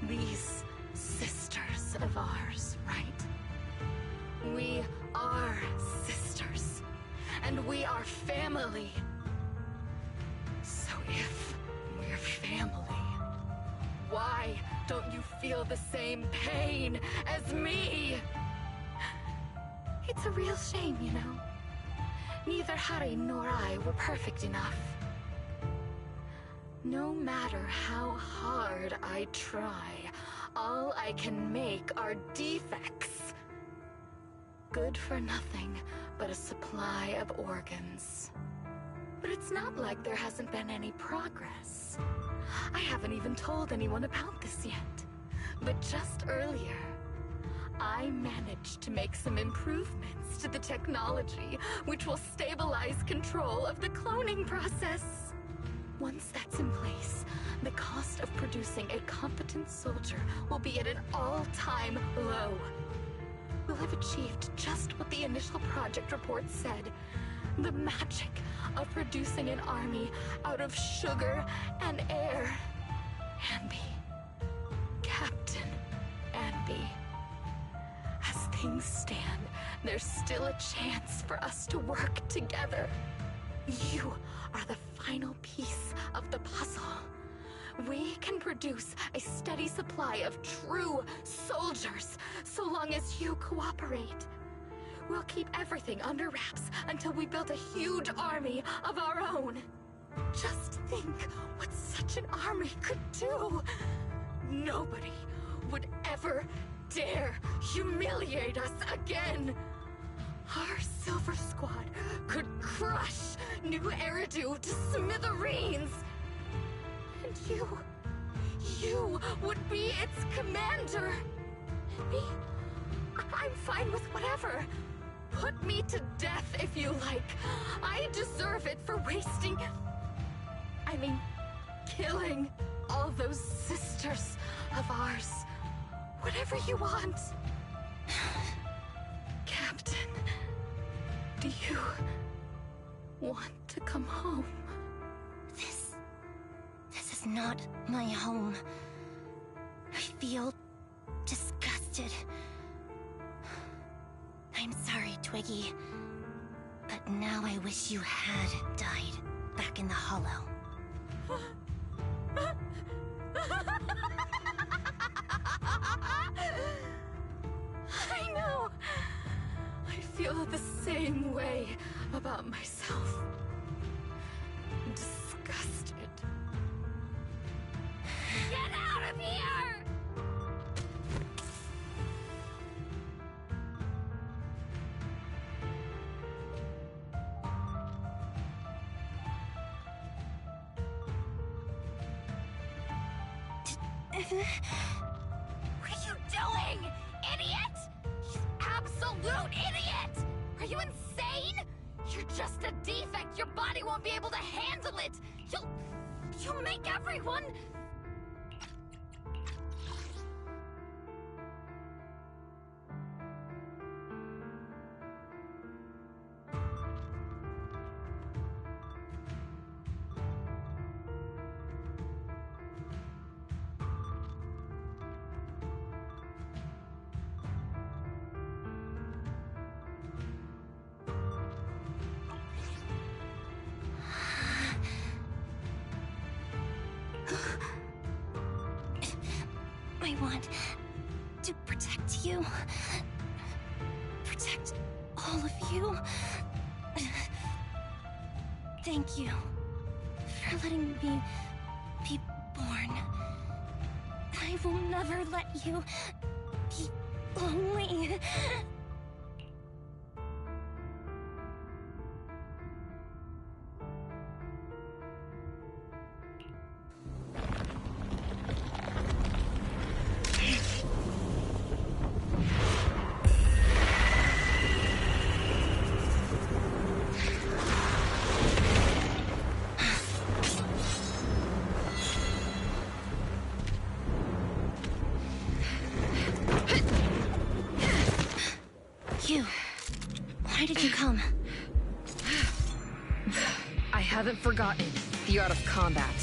These sisters of ours, right? We are sisters. And we are family. So if we're family, why don't you feel the same pain as me? It's a real shame, you know. Neither Harry nor I were perfect enough. No matter how hard I try, all I can make are defects. Good for nothing but a supply of organs. But it's not like there hasn't been any progress. I haven't even told anyone about this yet. But just earlier, I managed to make some improvements to the technology, which will stabilize control of the cloning process. Once that's in place, the cost of producing a competent soldier will be at an all-time low. We'll have achieved just what the initial project report said. The magic of producing an army out of sugar and air. Anby. Captain Anby. As things stand, there's still a chance for us to work together. You are the final piece of the puzzle. We can produce a steady supply of true soldiers, so long as you cooperate. We'll keep everything under wraps until we build a huge army of our own. Just think what such an army could do. Nobody would ever dare humiliate us again. Our Silver Squad could crush New Eridu to smithereens. And you would be its commander. Me, I'm fine with whatever. Put me to death if you like. I deserve it for killing all those sisters of ours. Whatever you want. Captain, do you want to come home? This is not my home. I feel disgusted. I'm sorry, Twiggy. But now I wish you had died back in the Hollow. I know. I feel the same way about myself. Disgusted. Get out of here! What are you doing, idiot? You absolute idiot! Are you insane? You're just a defect. Your body won't be able to handle it. You'll make everyone... I want to protect you. Protect all of you. Thank you for letting me be born. I will never let you be lonely. Why did you come? I haven't forgotten the art of combat.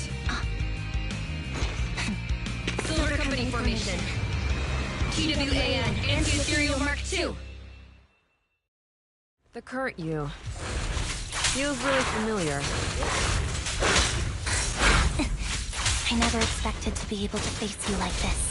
Silver Company formation. TWAN, Anti-Ethereal Mark II. The current you feels really familiar. I never expected to be able to face you like this.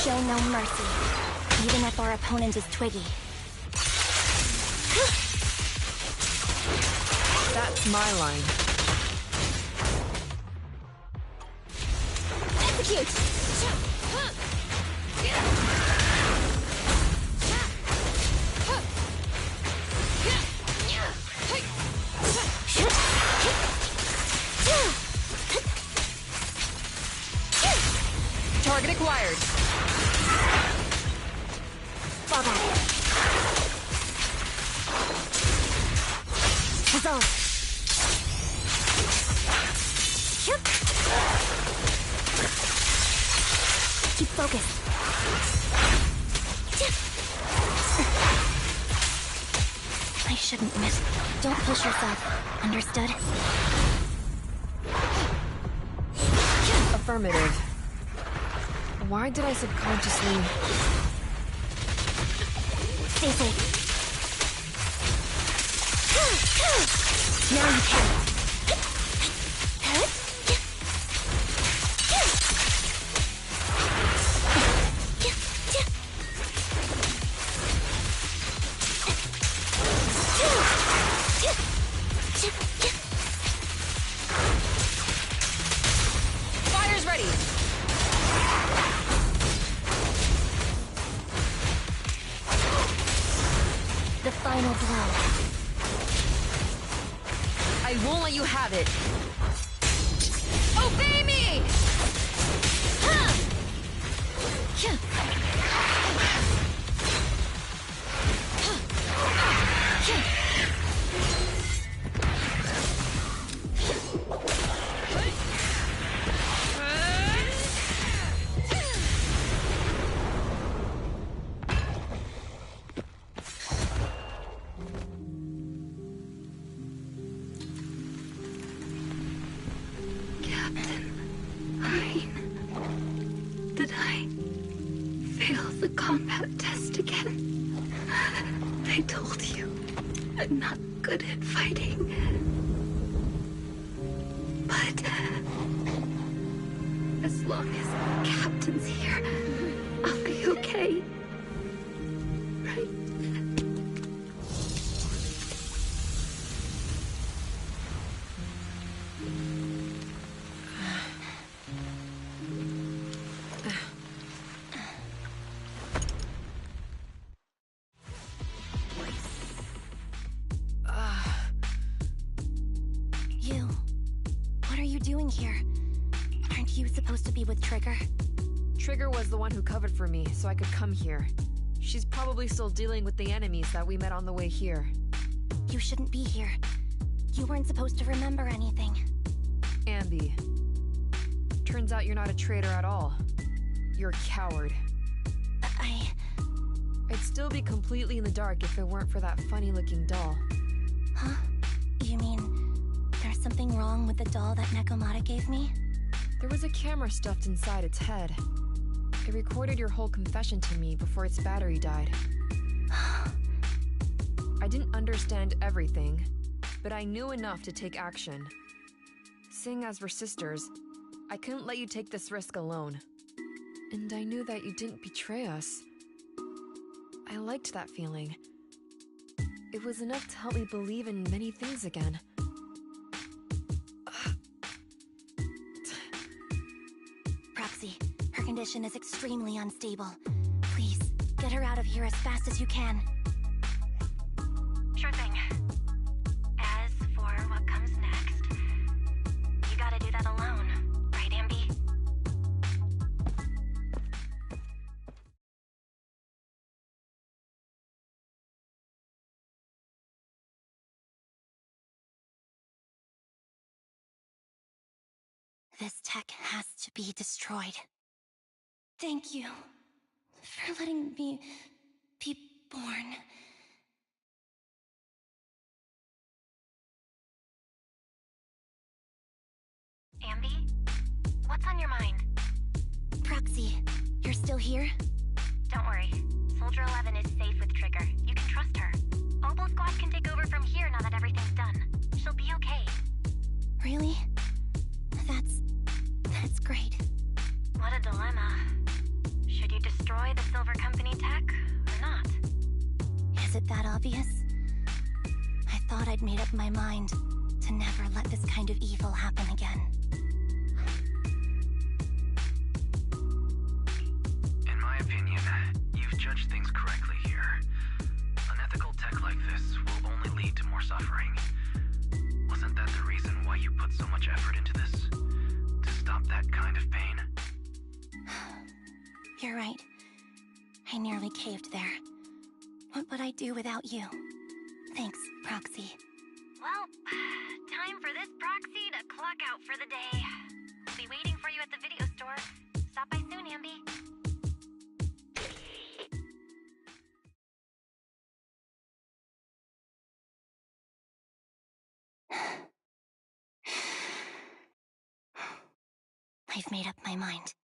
Show no mercy, even if our opponent is Twiggy. That's my line. Execute! Target acquired. Fall back. Resolve. Keep focused. I shouldn't miss. Don't push yourself. Understood? Affirmative. Why did I subconsciously... Stay safe. Now you can. Fire's ready! The final blow. I won't let you have it. Obey me! Did I fail the combat test again? I told you I'm not good at fighting. But as long as Captain's here, I'll be okay. Right? You. What are you doing here? Aren't you supposed to be with Trigger? Trigger was the one who covered for me, so I could come here. She's probably still dealing with the enemies that we met on the way here. You shouldn't be here. You weren't supposed to remember anything. Ambi, Turns out you're not a traitor at all. You're a coward. I'd still be completely in the dark if it weren't for that funny-looking doll. Huh? You mean there's something wrong with the doll that Nekomata gave me? There was a camera stuffed inside its head. It recorded your whole confession to me before its battery died. I didn't understand everything, but I knew enough to take action. Seeing as we're sisters, I couldn't let you take this risk alone. And I knew that you didn't betray us. I liked that feeling. It was enough to help me believe in many things again. Proxy, her condition is extremely unstable. Please, get her out of here as fast as you can. Sure thing. As for what comes next, you gotta do that alone, right, Ambi? This tech has to be destroyed. Thank you for letting me be born. Ambi? What's on your mind? Proxy, you're still here? Don't worry. Soldier 11 is safe with Trigger. You can trust her. Oboe Squad can take over from here now that everything's done. She'll be okay. Really? That's great. What a dilemma. Should you destroy the Silver Company tech, or not? Is it that obvious? I thought I'd made up my mind to never let this kind of evil happen again. In my opinion, you've judged things correctly here. Unethical tech like this will only lead to more suffering. Wasn't that the reason why you put so much effort into this? To stop that kind of pain? You're right. I nearly caved there. What would I do without you? Thanks, Proxy. Well, time for this proxy to clock out for the day. I'll be waiting for you at the video store. Stop by soon, Ambi. I've made up my mind.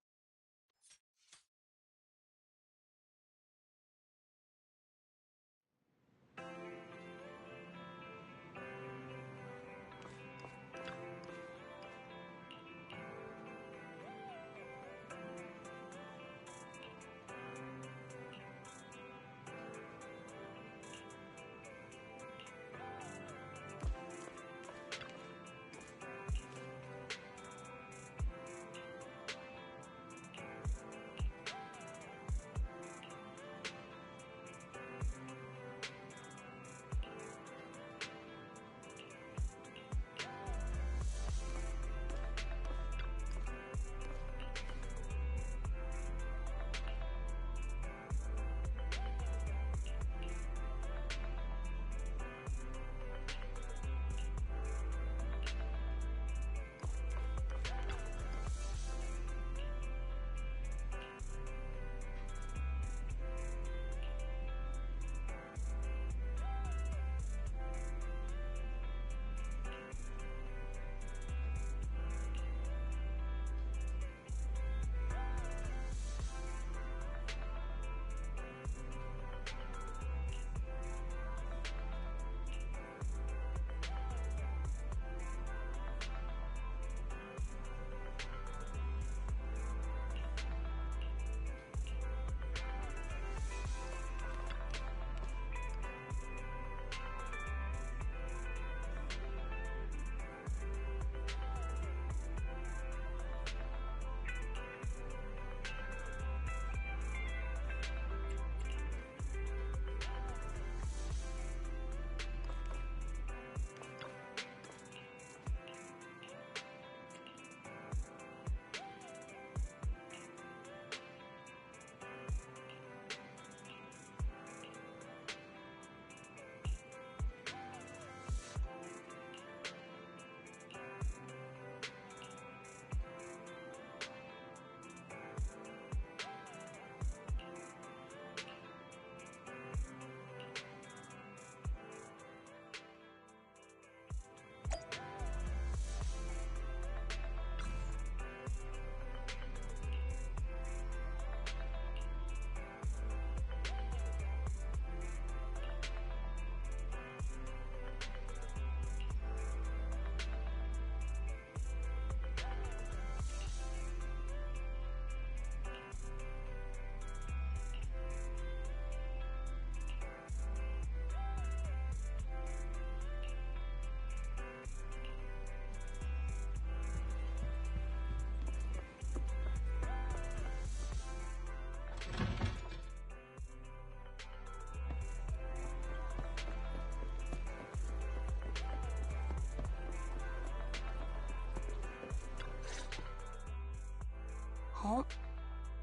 Oh,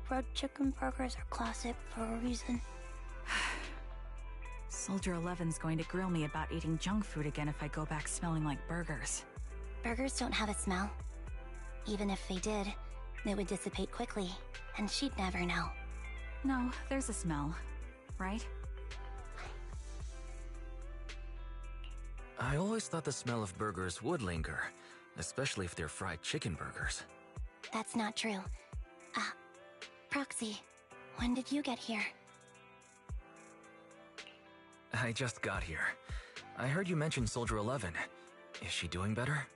fried chicken burgers are classic for a reason. Soldier 11's going to grill me about eating junk food again if I go back smelling like burgers. Burgers don't have a smell. Even if they did, they would dissipate quickly, and she'd never know. No, there's a smell, right? I always thought the smell of burgers would linger, especially if they're fried chicken burgers. That's not true. Proxy, when did you get here? I just got here. I heard you mention Soldier 11. Is she doing better?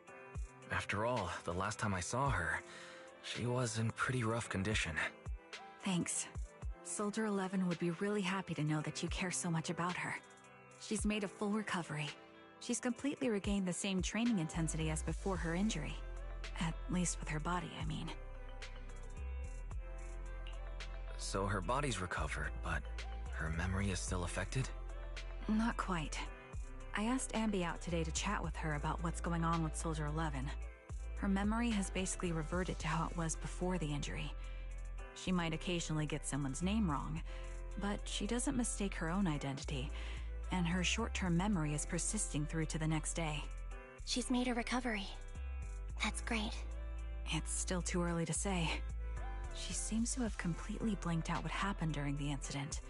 After all, the last time I saw her, she was in pretty rough condition. Thanks. Soldier 11 would be really happy to know that you care so much about her. She's made a full recovery. She's completely regained the same training intensity as before her injury. At least with her body, I mean. So her body's recovered, but her memory is still affected? Not quite. I asked Ambi out today to chat with her about what's going on with Soldier 11. Her memory has basically reverted to how it was before the injury. She might occasionally get someone's name wrong, but she doesn't mistake her own identity, and her short-term memory is persisting through to the next day. She's made a recovery. That's great. It's still too early to say. She seems to have completely blanked out what happened during the incident,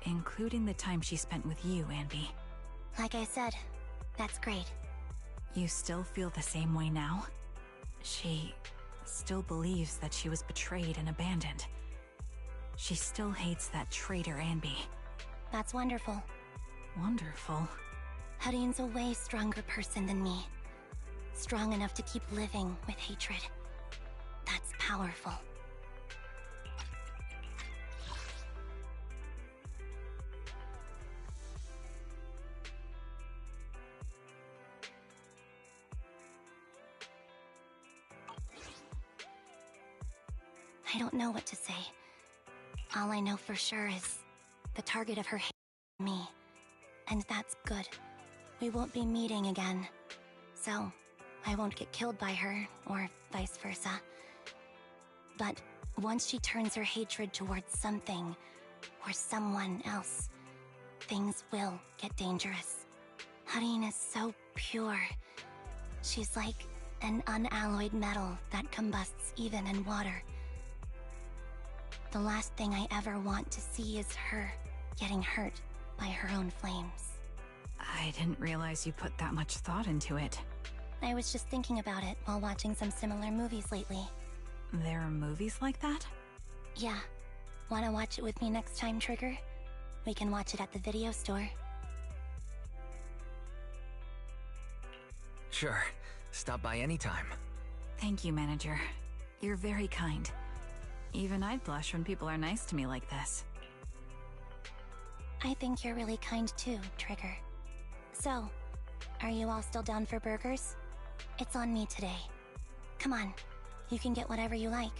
including the time she spent with you, Ambi. Like I said, that's great. You still feel the same way now? She still believes that she was betrayed and abandoned. She still hates that traitor Ambi. That's wonderful. Wonderful. Hadine's a way stronger person than me. Strong enough to keep living with hatred. That's powerful. I don't know what to say. All I know for sure is the target of her hate is me. And that's good. We won't be meeting again. So, I won't get killed by her, or vice versa. But once she turns her hatred towards something, or someone else, things will get dangerous. Hadine is so pure. She's like an unalloyed metal that combusts even in water. The last thing I ever want to see is her getting hurt by her own flames. I didn't realize you put that much thought into it. I was just thinking about it while watching some similar movies lately. There are movies like that? Yeah. Wanna watch it with me next time, Trigger? We can watch it at the video store. Sure. Stop by anytime. Thank you, Manager. You're very kind. Even I'd blush when people are nice to me like this. I think you're really kind too, Trigger. So, are you all still down for burgers? It's on me today. Come on, you can get whatever you like.